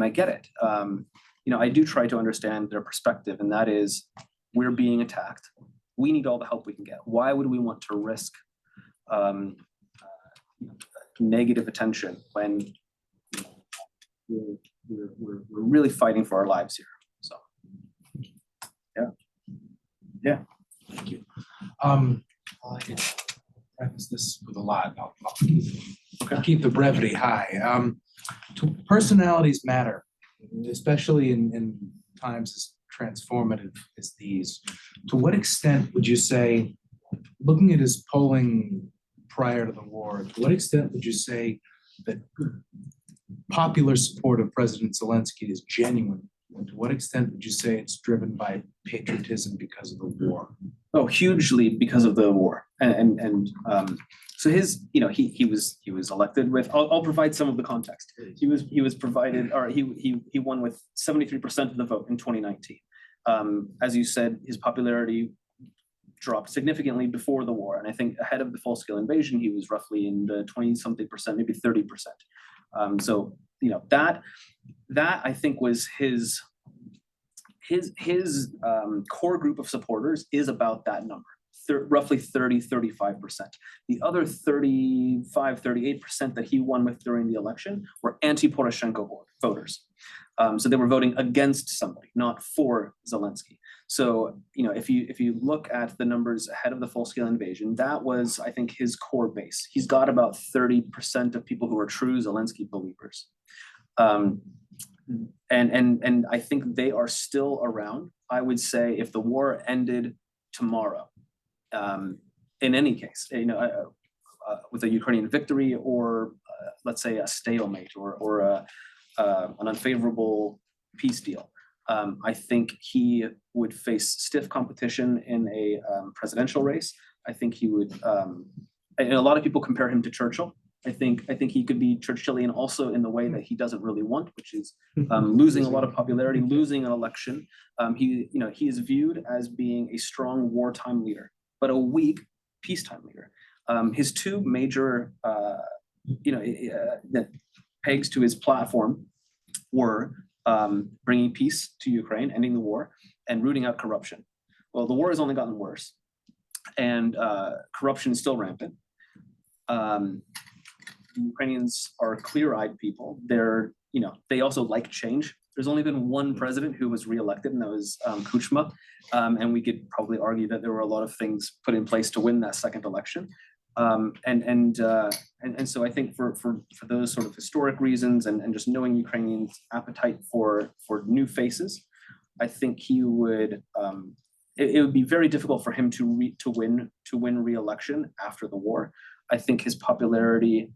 I get it. I do try to understand their perspective, and that is, we're being attacked. We need all the help we can get. Why would we want to risk negative attention when we're really fighting for our lives here? So, yeah. Thank you. I can preface this with a lot. I'll keep the brevity high. Personalities matter, especially in times as transformative as these. To what extent would you say, looking at his polling prior to the war, to what extent would you say that popular support of President Zelensky is genuine? And to what extent would you say it's driven by patriotism because of the war? Oh, hugely because of the war, and so his, he was elected with. I'll provide some of the context. He was provided, or he won with 73% of the vote in 2019. As you said, his popularity dropped significantly before the war, and I think ahead of the full-scale invasion, he was roughly in the 20-something percent, maybe 30%. So that I think was his core group of supporters is about that number, roughly 35%. The other 35-38% that he won with during the election were anti-Poroshenko voters. So they were voting against somebody, not for Zelensky. So, if you look at the numbers ahead of the full-scale invasion, that was, I think, his core base. He's got about 30% of people who are true Zelensky believers. And I think they are still around. I would say if the war ended tomorrow, in any case, with a Ukrainian victory or let's say a stalemate or an unfavorable peace deal, I think he would face stiff competition in a presidential race. I think he would, and a lot of people compare him to Churchill. I think he could be Churchillian also in the way that he doesn't really want, which is losing a lot of popularity, losing an election. He is viewed as being a strong wartime leader, but a weak peacetime leader. His two major, pegs to his platform were bringing peace to Ukraine, ending the war, and rooting out corruption. Well, the war has only gotten worse, and corruption is still rampant. Ukrainians are clear-eyed people. They also like change. There's only been one president who was reelected, and that was Kuchma. And we could probably argue that there were a lot of things put in place to win that second election. And so I think for those sort of historic reasons and just knowing Ukrainians' appetite for new faces, I think he would. It would be very difficult for him to win re-election after the war. I think his popularity,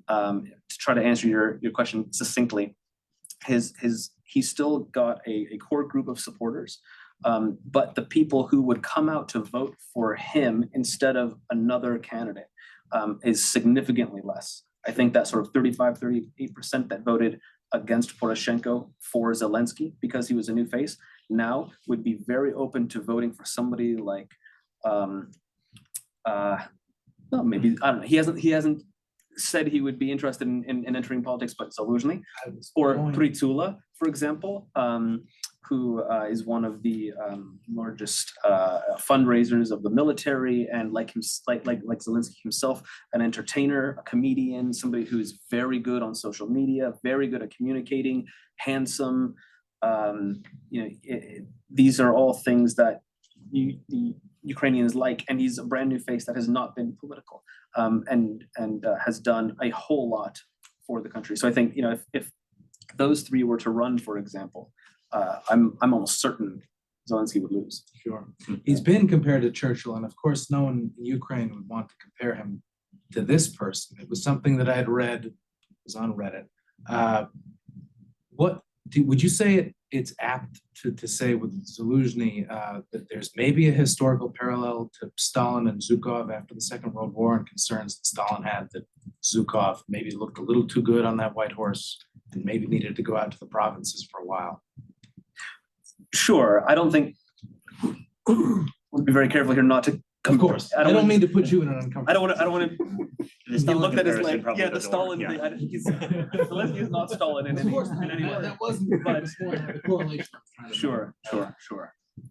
to try to answer your question succinctly, he's still got a core group of supporters, but the people who would come out to vote for him instead of another candidate is significantly less. I think that sort of 35-38% that voted against Poroshenko for Zelensky because he was a new face now would be very open to voting for somebody like well, maybe, I don't know. He hasn't said he would be interested in entering politics, but Zaluzhny or Pritsula, for example, who is one of the largest fundraisers of the military, and like Zelensky himself, an entertainer, a comedian, somebody who's very good on social media, very good at communicating, handsome. These are all things that the Ukrainians like, and he's a brand new face that has not been political, and has done a whole lot for the country. So I think if those three were to run, for example, I'm almost certain Zelensky would lose. Sure. He's been compared to Churchill, and of course, no one in Ukraine would want to compare him to this person. It was something that I had read, it was on Reddit. Would you say it's apt to say with Zaluzhny that there's maybe a historical parallel to Stalin and Zhukov after the Second World War, and concerns that Stalin had that Zhukov maybe looked a little too good on that white horse and maybe needed to go out to the provinces for a while? Sure. I don't think we'll be very careful here not to. Of course. I don't mean to put you in an uncomfortable. I don't want to. He looked at his like, yeah, the Stalin. Zelensky is not Stalin in any way. That wasn't the correlation. Sure.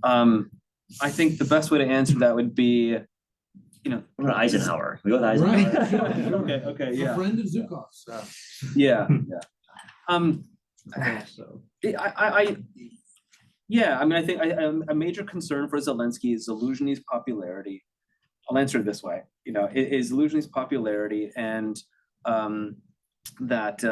I think the best way to answer that would be, Eisenhower. We go with Eisenhower. Right. Okay. Yeah. A friend of Zhukov's. Yeah. I think a major concern for Zelensky is Zaluzhny's popularity. I'll answer it this way. Is Zaluzhny's popularity, and I'm not.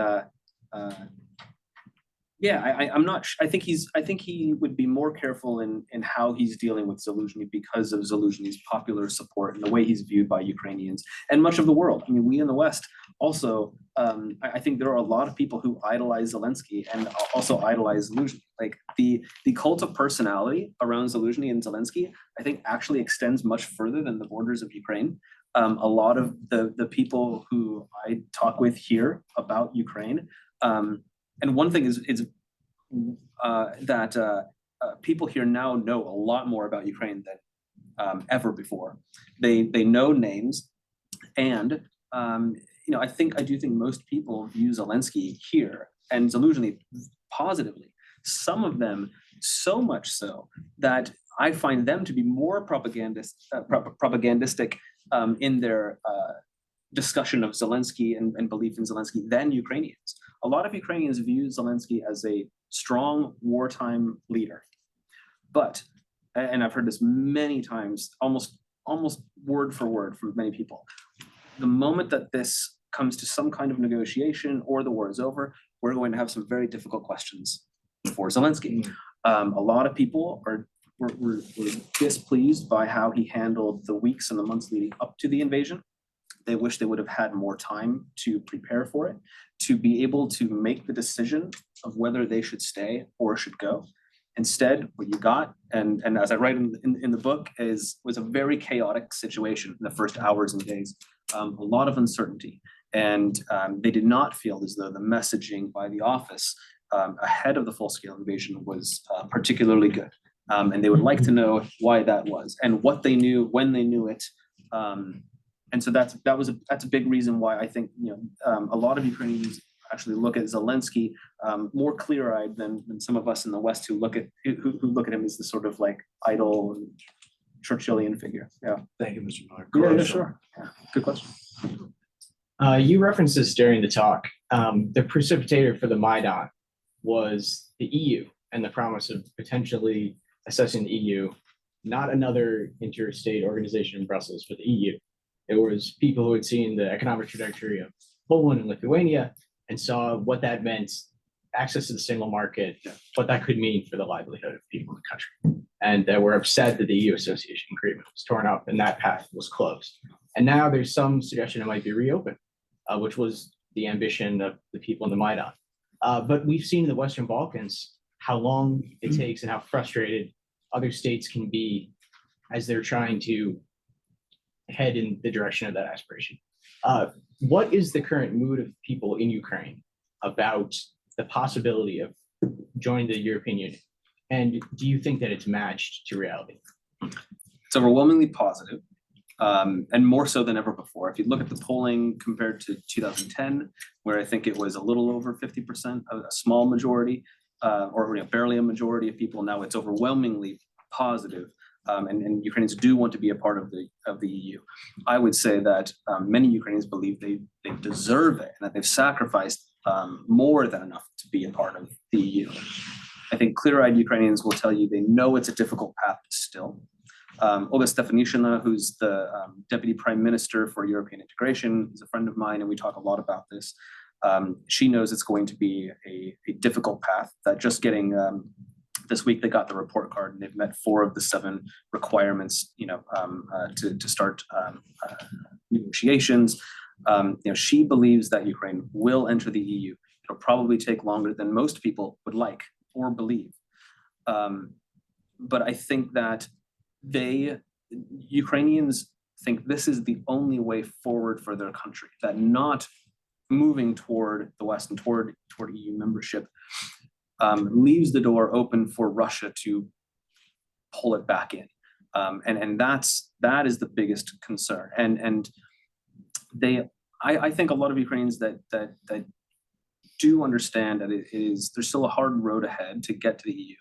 I think he would be more careful in how he's dealing with Zaluzhny because of Zaluzhny's popular support and the way he's viewed by Ukrainians and much of the world. I mean, we in the West also. I think there are a lot of people who idolize Zelensky and also idolize Zaluzhny. Like the cult of personality around Zaluzhny and Zelensky, I think actually extends much further than the borders of Ukraine. A lot of the people who I talk with here about Ukraine, and one thing is that people here now know a lot more about Ukraine than ever before. They know names, and I do think most people view Zelensky here and Zaluzhny positively. Some of them so much so that I find them to be more propagandistic in their discussion of Zelensky and belief in Zelensky than Ukrainians. A lot of Ukrainians view Zelensky as a strong wartime leader. But, and I've heard this many times, almost word for word from many people, the moment that this comes to some kind of negotiation or the war is over, we're going to have some very difficult questions for Zelensky. A lot of people were displeased by how he handled the weeks and the months leading up to the invasion. They wish they would have had more time to prepare for it, to be able to make the decision of whether they should stay or should go. Instead, what you got, and as I write in the book, was a very chaotic situation in the first hours and days. A lot of uncertainty, and they did not feel as though the messaging by the office ahead of the full-scale invasion was particularly good. And they would like to know why that was and what they knew when they knew it. And so that's a big reason why I think a lot of Ukrainians actually look at Zelensky more clear-eyed than some of us in the West who look at him as the sort of like idol Churchillian figure. Yeah. Thank you, Mr. Miller. Yeah, sure. Yeah. Good question. You referenced this during the talk. The precipitator for the Maidan was the EU and the promise of potentially assessing the EU, not another interstate organization in Brussels, but the EU. It was people who had seen the economic trajectory of Poland and Lithuania and saw what that meant, access to the single market, what that could mean for the livelihood of people in the country. And that were upset that the EU association agreement was torn up and that path was closed. And now there's some suggestion it might be reopened, which was the ambition of the people in the Maidan. But we've seen in the Western Balkans how long it takes and how frustrated other states can be as they're trying to head in the direction of that aspiration. What is the current mood of people in Ukraine about the possibility of joining the European Union? And do you think that it's matched to reality? It's overwhelmingly positive, and more so than ever before. If you look at the polling compared to 2010, where I think it was a little over 50%, a small majority, or barely a majority of people, now it's overwhelmingly positive. And Ukrainians do want to be a part of the EU. I would say that many Ukrainians believe they deserve it and that they've sacrificed more than enough to be a part of the EU. I think clear-eyed Ukrainians will tell you they know it's a difficult path still. Olga Stefanishina, who's the Deputy Prime Minister for European Integration, is a friend of mine, and we talk a lot about this. She knows it's going to be a difficult path, that just getting this week they got the report card and they've met 4 of the 7 requirements, to start negotiations. She believes that Ukraine will enter the EU. It'll probably take longer than most people would like or believe. But I think that Ukrainians think this is the only way forward for their country, that not moving toward the West and toward EU membership leaves the door open for Russia to pull it back in. And that is the biggest concern. And I think a lot of Ukrainians that do understand that there's still a hard road ahead to get to the EU.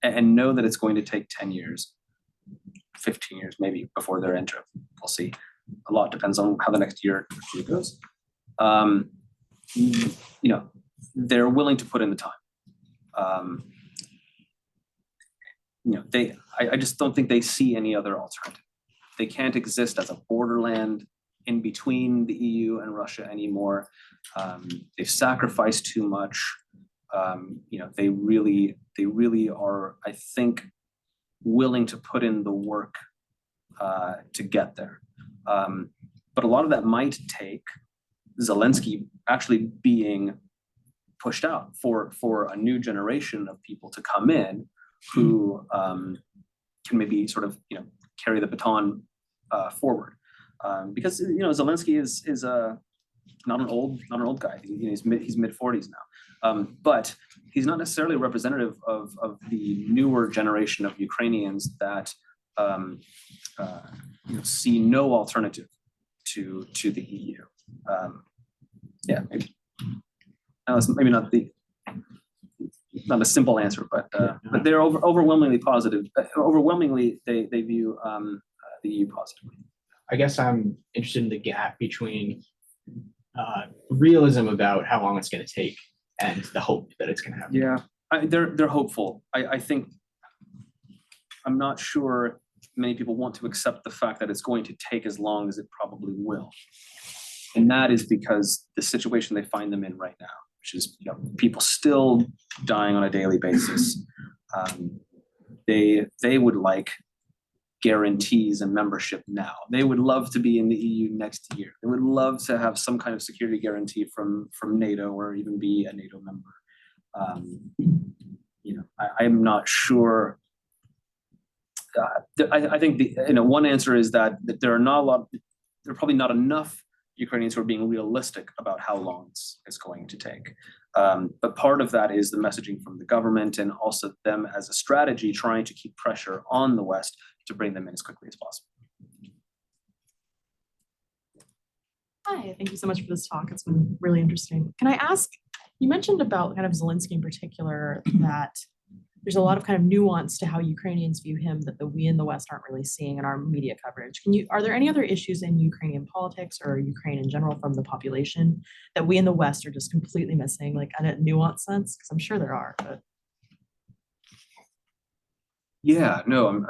And know that it's going to take 10 years, 15 years, maybe before they're entering. We'll see. A lot depends on how the next year goes. They're willing to put in the time. I just don't think they see any other alternative. They can't exist as a borderland in between the EU and Russia anymore. They've sacrificed too much. They really are, I think, willing to put in the work to get there. But a lot of that might take Zelensky actually being pushed out for a new generation of people to come in who can maybe sort of carry the baton forward. Because Zelensky is not an old guy. He's mid-40s now. But he's not necessarily representative of the newer generation of Ukrainians that see no alternative to the EU. Maybe not a simple answer, but they're overwhelmingly positive. Overwhelmingly, they view the EU positively. I guess I'm interested in the gap between realism about how long it's going to take and the hope that it's going to happen. Yeah, they're hopeful. I think I'm not sure many people want to accept the fact that it's going to take as long as it probably will. And that is because the situation they find them in right now, which is, you know, people still dying on a daily basis. They would like guarantees and membership now. They would love to be in the EU next year. They would love to have some kind of security guarantee from NATO or even be a NATO member. You know, I'm not sure. I think one answer is that there are probably not enough Ukrainians who are being realistic about how long it's going to take. But part of that is the messaging from the government and also them as a strategy trying to keep pressure on the West to bring them in as quickly as possible. Hi, thank you so much for this talk. It's been really interesting. Can I ask, you mentioned about kind of Zelensky in particular, that there's a lot of kind of nuance to how Ukrainians view him that we in the West aren't really seeing in our media coverage. Are there any other issues in Ukrainian politics or Ukraine in general from the population that we in the West are just completely missing, like in a nuanced sense? Because I'm sure there are, but. Yeah, no,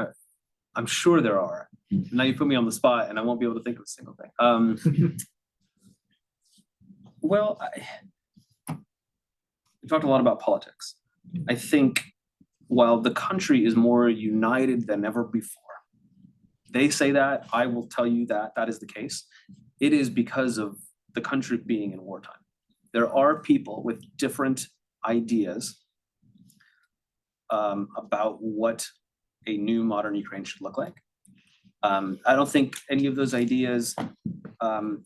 I'm sure there are. Now you put me on the spot and I won't be able to think of a single thing. Well, we talked a lot about politics. I think while the country is more united than ever before, they say that, I will tell you that that is the case. It is because of the country being in wartime. There are people with different ideas about what a new modern Ukraine should look like. I don't think any of those ideas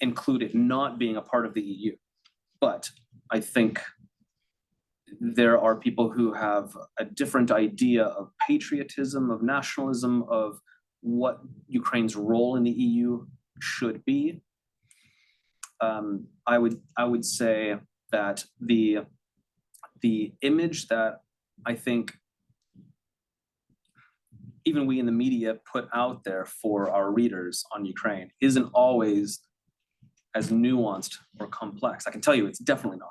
include it not being a part of the EU, but I think there are people who have a different idea of patriotism, of nationalism, of what Ukraine's role in the EU should be. I would say that the image that I think even we in the media put out there for our readers on Ukraine isn't always as nuanced or complex. I can tell you it's definitely not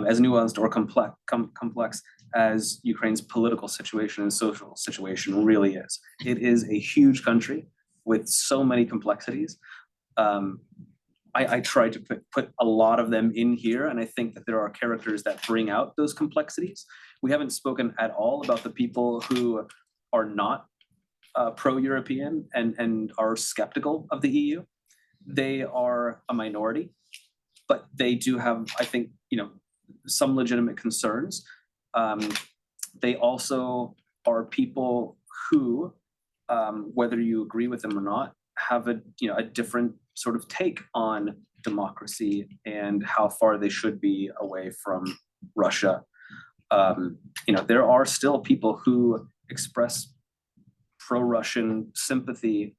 as nuanced or complex as Ukraine's political situation and social situation really is. It is a huge country with so many complexities. I try to put a lot of them in here, and I think that there are characters that bring out those complexities. We haven't spoken at all about the people who are not pro-European and are skeptical of the EU. They are a minority, but they do have, I think, some legitimate concerns. They also are people who, whether you agree with them or not, have a different sort of take on democracy and how far they should be away from Russia. There are still people who express pro-Russian sympathy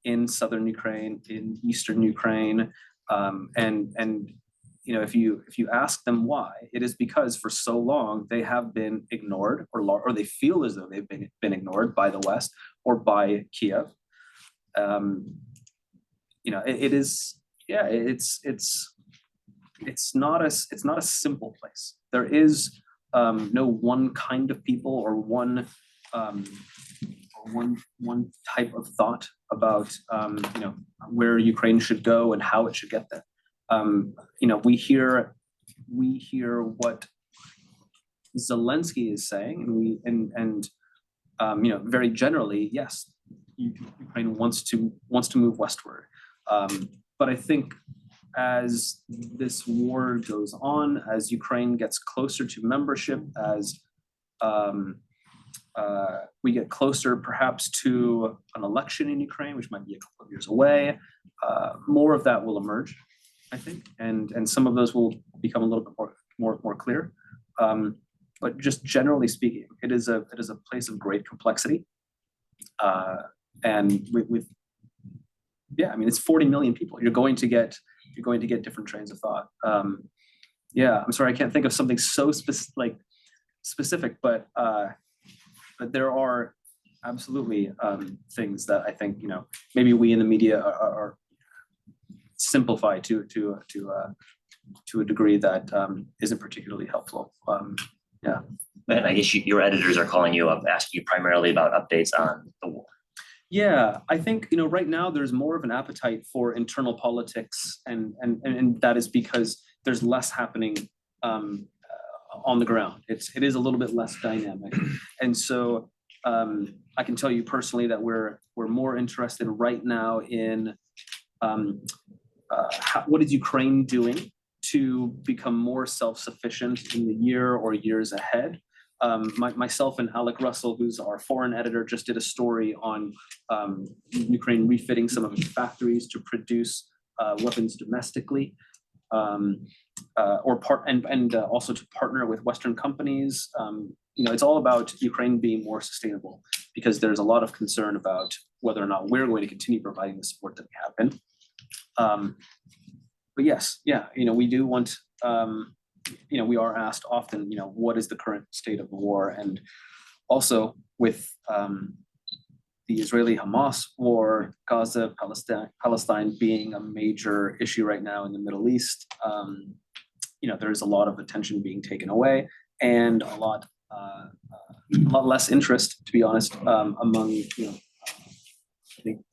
in southern Ukraine, in eastern Ukraine, and if you ask them why, it is because for so long they have been ignored, or they feel as though they've been ignored by the West or by Kiev. It is, yeah, it's not a simple place. There is no one kind of people or one type of thought about where Ukraine should go and how it should get there. We hear what Zelensky is saying, and very generally, yes, Ukraine wants to move westward. But I think as this war goes on, as Ukraine gets closer to membership, as we get closer perhaps to an election in Ukraine, which might be a couple of years away, more of that will emerge, I think, and some of those will become a little bit more clear. But just generally speaking, it is a place of great complexity, and with it's 40 million people. You're going to get different trains of thought. I'm sorry, I can't think of something so specific, but there are absolutely things that I think maybe we in the media are simplify to to a degree that isn't particularly helpful. And I guess your editors are calling you up, asking you primarily about updates on the war. Yeah, I think, right now there's more of an appetite for internal politics, and that is because there's less happening on the ground. It is a little bit less dynamic, and so I can tell you personally that we're more interested right now in what is Ukraine doing to become more self-sufficient in the year or years ahead. Myself and Alec Russell, who's our foreign editor, just did a story on Ukraine refitting some of its factories to produce weapons domestically, and also to partner with Western companies. It's all about Ukraine being more sustainable, because there's a lot of concern about whether or not we're going to continue providing the support that we have been. But yes, yeah, we do want. We are asked often, what is the current state of the war? And also with the Israeli-Hamas war, Gaza, Palestine being a major issue right now in the Middle East, there's a lot of attention being taken away, and a lot less interest, to be honest, among I think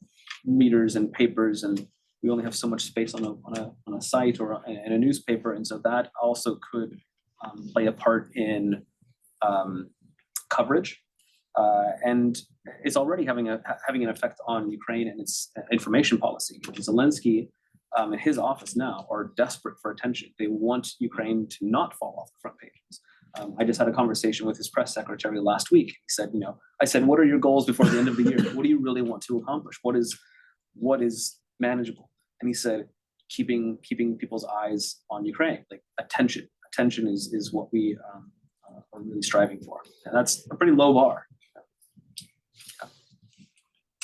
readers and papers, and we only have so much space on a site or in a newspaper, and so that also could play a part in coverage, and it's already having an effect on Ukraine and its information policy. Zelensky and his office now are desperate for attention. They want Ukraine to not fall off the front pages. I just had a conversation with his press secretary last week. He said, I said, what are your goals before the end of the year? What do you really want to accomplish? What is manageable? And he said, keeping people's eyes on Ukraine, like attention. Attention is what we are really striving for, and that's a pretty low bar.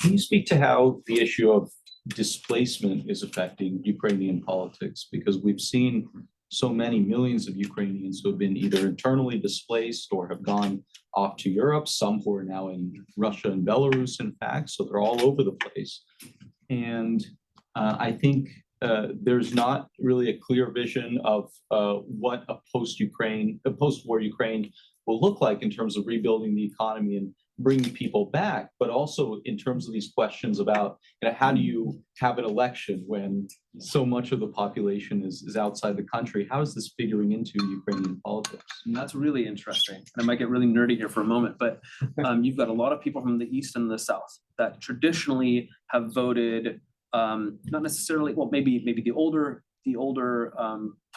Can you speak to how the issue of displacement is affecting Ukrainian politics? Because we've seen so many millions of Ukrainians who have been either internally displaced or have gone off to Europe, some who are now in Russia and Belarus, in fact, so they're all over the place. And I think there's not really a clear vision of what a post-war Ukraine will look like in terms of rebuilding the economy and bringing people back, but also in terms of these questions about how do you have an election when so much of the population is outside the country? How is this figuring into Ukrainian politics? And that's really interesting. And I might get really nerdy here for a moment, but you've got a lot of people from the East and the South that traditionally have voted, not necessarily, well, maybe the older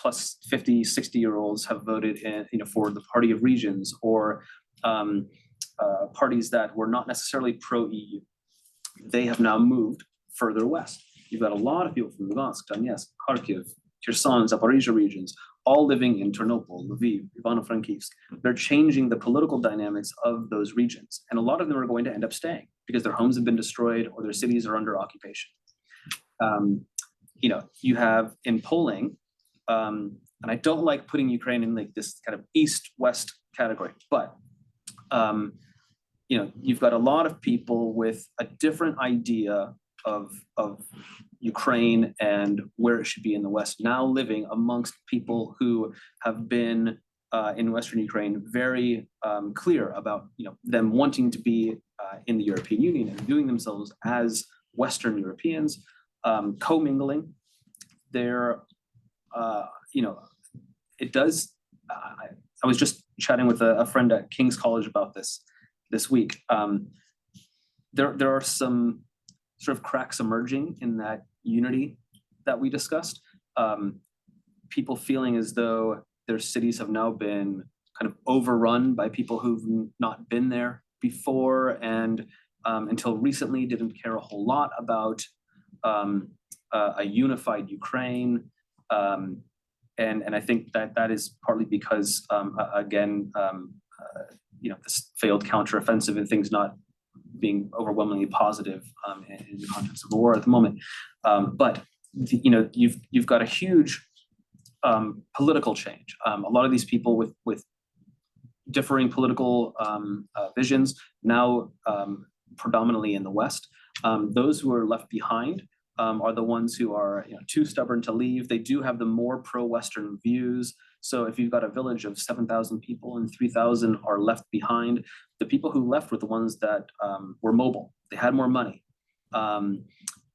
plus 50, 60-year-olds have voted for the Party of Regions, or parties that were not necessarily pro-EU. They have now moved further west. You've got a lot of people from Lugansk, Donetsk, Kharkiv, Kherson, Zaporizhia regions, all living in Ternopil, Lviv, Ivano-Frankivsk. They're changing the political dynamics of those regions. And a lot of them are going to end up staying because their homes have been destroyed or their cities are under occupation. You have in polling, and I don't like putting Ukraine in like this kind of east-west category, but you've got a lot of people with a different idea of Ukraine and where it should be in the West, now living amongst people who have been in Western Ukraine very clear about them wanting to be in the European Union and viewing themselves as Western Europeans, commingling. They're it does. I was just chatting with a friend at King's College about this week. There are some sort of cracks emerging in that unity that we discussed. People feeling as though their cities have now been kind of overrun by people who've not been there before, and until recently didn't care a whole lot about a unified Ukraine. And I think that is partly because, this failed counteroffensive and things not being overwhelmingly positive in the context of the war at the moment. But you've got a huge political change. A lot of these people with differing political visions now predominantly in the West. Those who are left behind are the ones who are too stubborn to leave. They do have the more pro-Western views. So if you've got a village of 7,000 people and 3,000 are left behind, the people who left were the ones that were mobile. They had more money.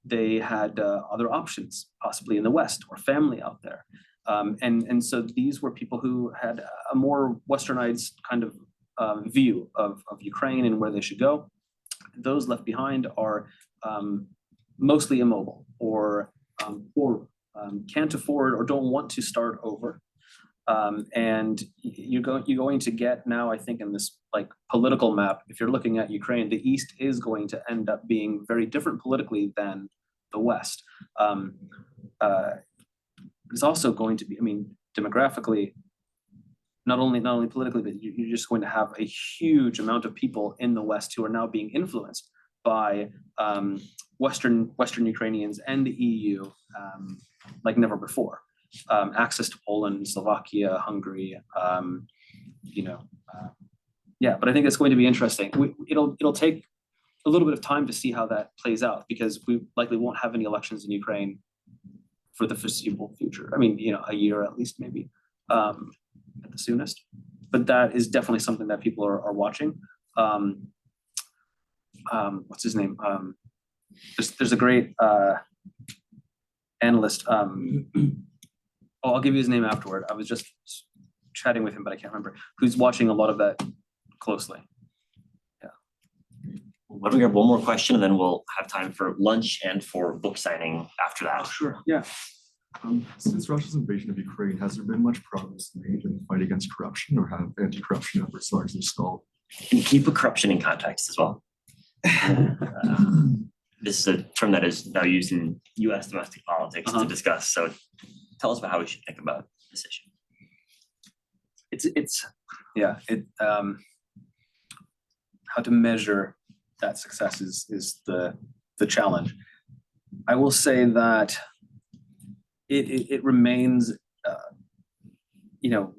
They had other options, possibly in the West or family out there. And so these were people who had a more westernized kind of view of Ukraine and where they should go. Those left behind are mostly immobile or poor, can't afford or don't want to start over. And you're going to get now, I think, in this like political map, if you're looking at Ukraine, the East is going to end up being very different politically than the West. It's also going to be, I mean, demographically, not only politically, but you're just going to have a huge amount of people in the West who are now being influenced by Western Ukrainians and the EU like never before. Access to Poland, Slovakia, Hungary, yeah, but I think it's going to be interesting. It'll take a little bit of time to see how that plays out because we likely won't have any elections in Ukraine for the foreseeable future. I mean, a year at least, maybe at the soonest. But that is definitely something that people are watching. What's his name? There's a great analyst. I'll give you his name afterward. I was just chatting with him, but I can't remember. Who's watching a lot of that closely. Why don't we have one more question and then we'll have time for lunch and for book signing after that. Sure. Yeah. Since Russia's invasion of Ukraine, has there been much progress made in the fight against corruption, or have anti-corruption efforts largely stalled? Can you keep corruption in context as well? This is a term that is now used in US domestic politics to discuss. So tell us about how we should think about this issue. How to measure that success is the challenge. I will say that it remains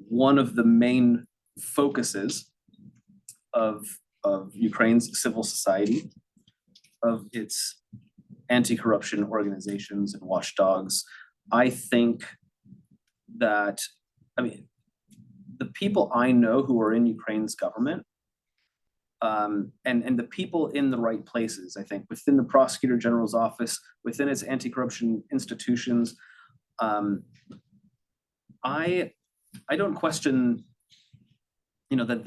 one of the main focuses of Ukraine's civil society, of its anti-corruption organizations and watchdogs. I think that, the people I know who are in Ukraine's government, and the people in the right places, I think, within the Prosecutor General's office, within its anti-corruption institutions, I don't question, that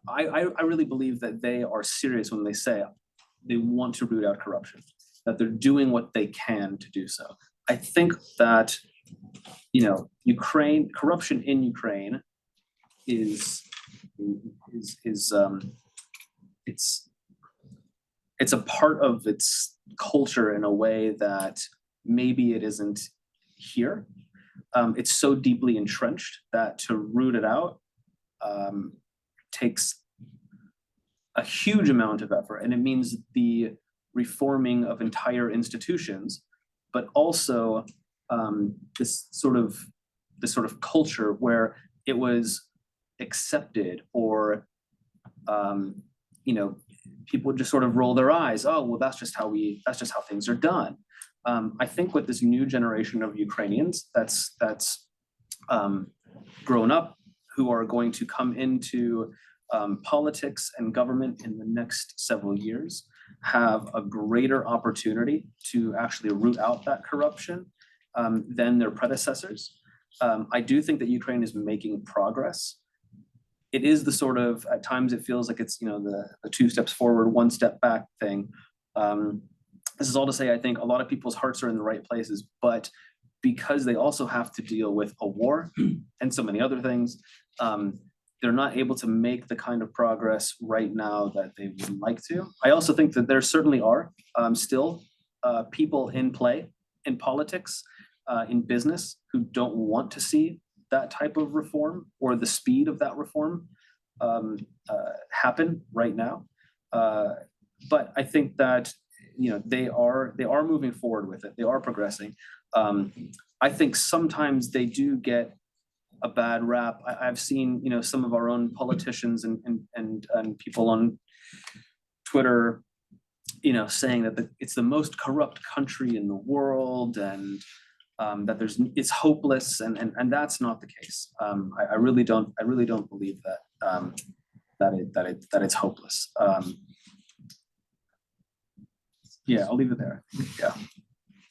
I really believe that they are serious when they say they want to root out corruption, that they're doing what they can to do so. I think that, corruption in Ukraine is it's a part of its culture in a way that maybe it isn't here. It's so deeply entrenched that to root it out takes a huge amount of effort, and it means the reforming of entire institutions, but also this sort of culture where it was accepted or people just sort of roll their eyes. Oh, well, that's just how things are done. I think with this new generation of Ukrainians that's grown up, who are going to come into politics and government in the next several years, have a greater opportunity to actually root out that corruption than their predecessors. I do think that Ukraine is making progress. It is the sort of, at times it feels like it's, the 2 steps forward, 1 step back thing. This is all to say, I think a lot of people's hearts are in the right places, but because they also have to deal with a war and so many other things, they're not able to make the kind of progress right now that they would like to. I also think that there certainly are still people in play in politics, in business, who don't want to see that type of reform or the speed of that reform happen right now. But I think that they are moving forward with it. They are progressing. I think sometimes they do get a bad rap. I've seen some of our own politicians and people on Twitter saying that it's the most corrupt country in the world and that it's hopeless, and that's not the case. I really don't believe that it's hopeless. Yeah, I'll leave it there. Yeah.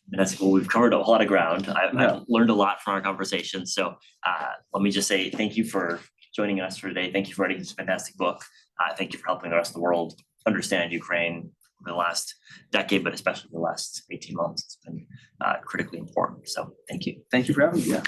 That's cool. We've covered a lot of ground. I've Yeah. learned a lot from our conversation. So let me just say thank you for joining us for today. Thank you for writing this fantastic book. Thank you for helping the rest of the world understand Ukraine over the last decade, but especially the last 18 months. It's been critically important. So thank you. Thank you for having me. Yeah.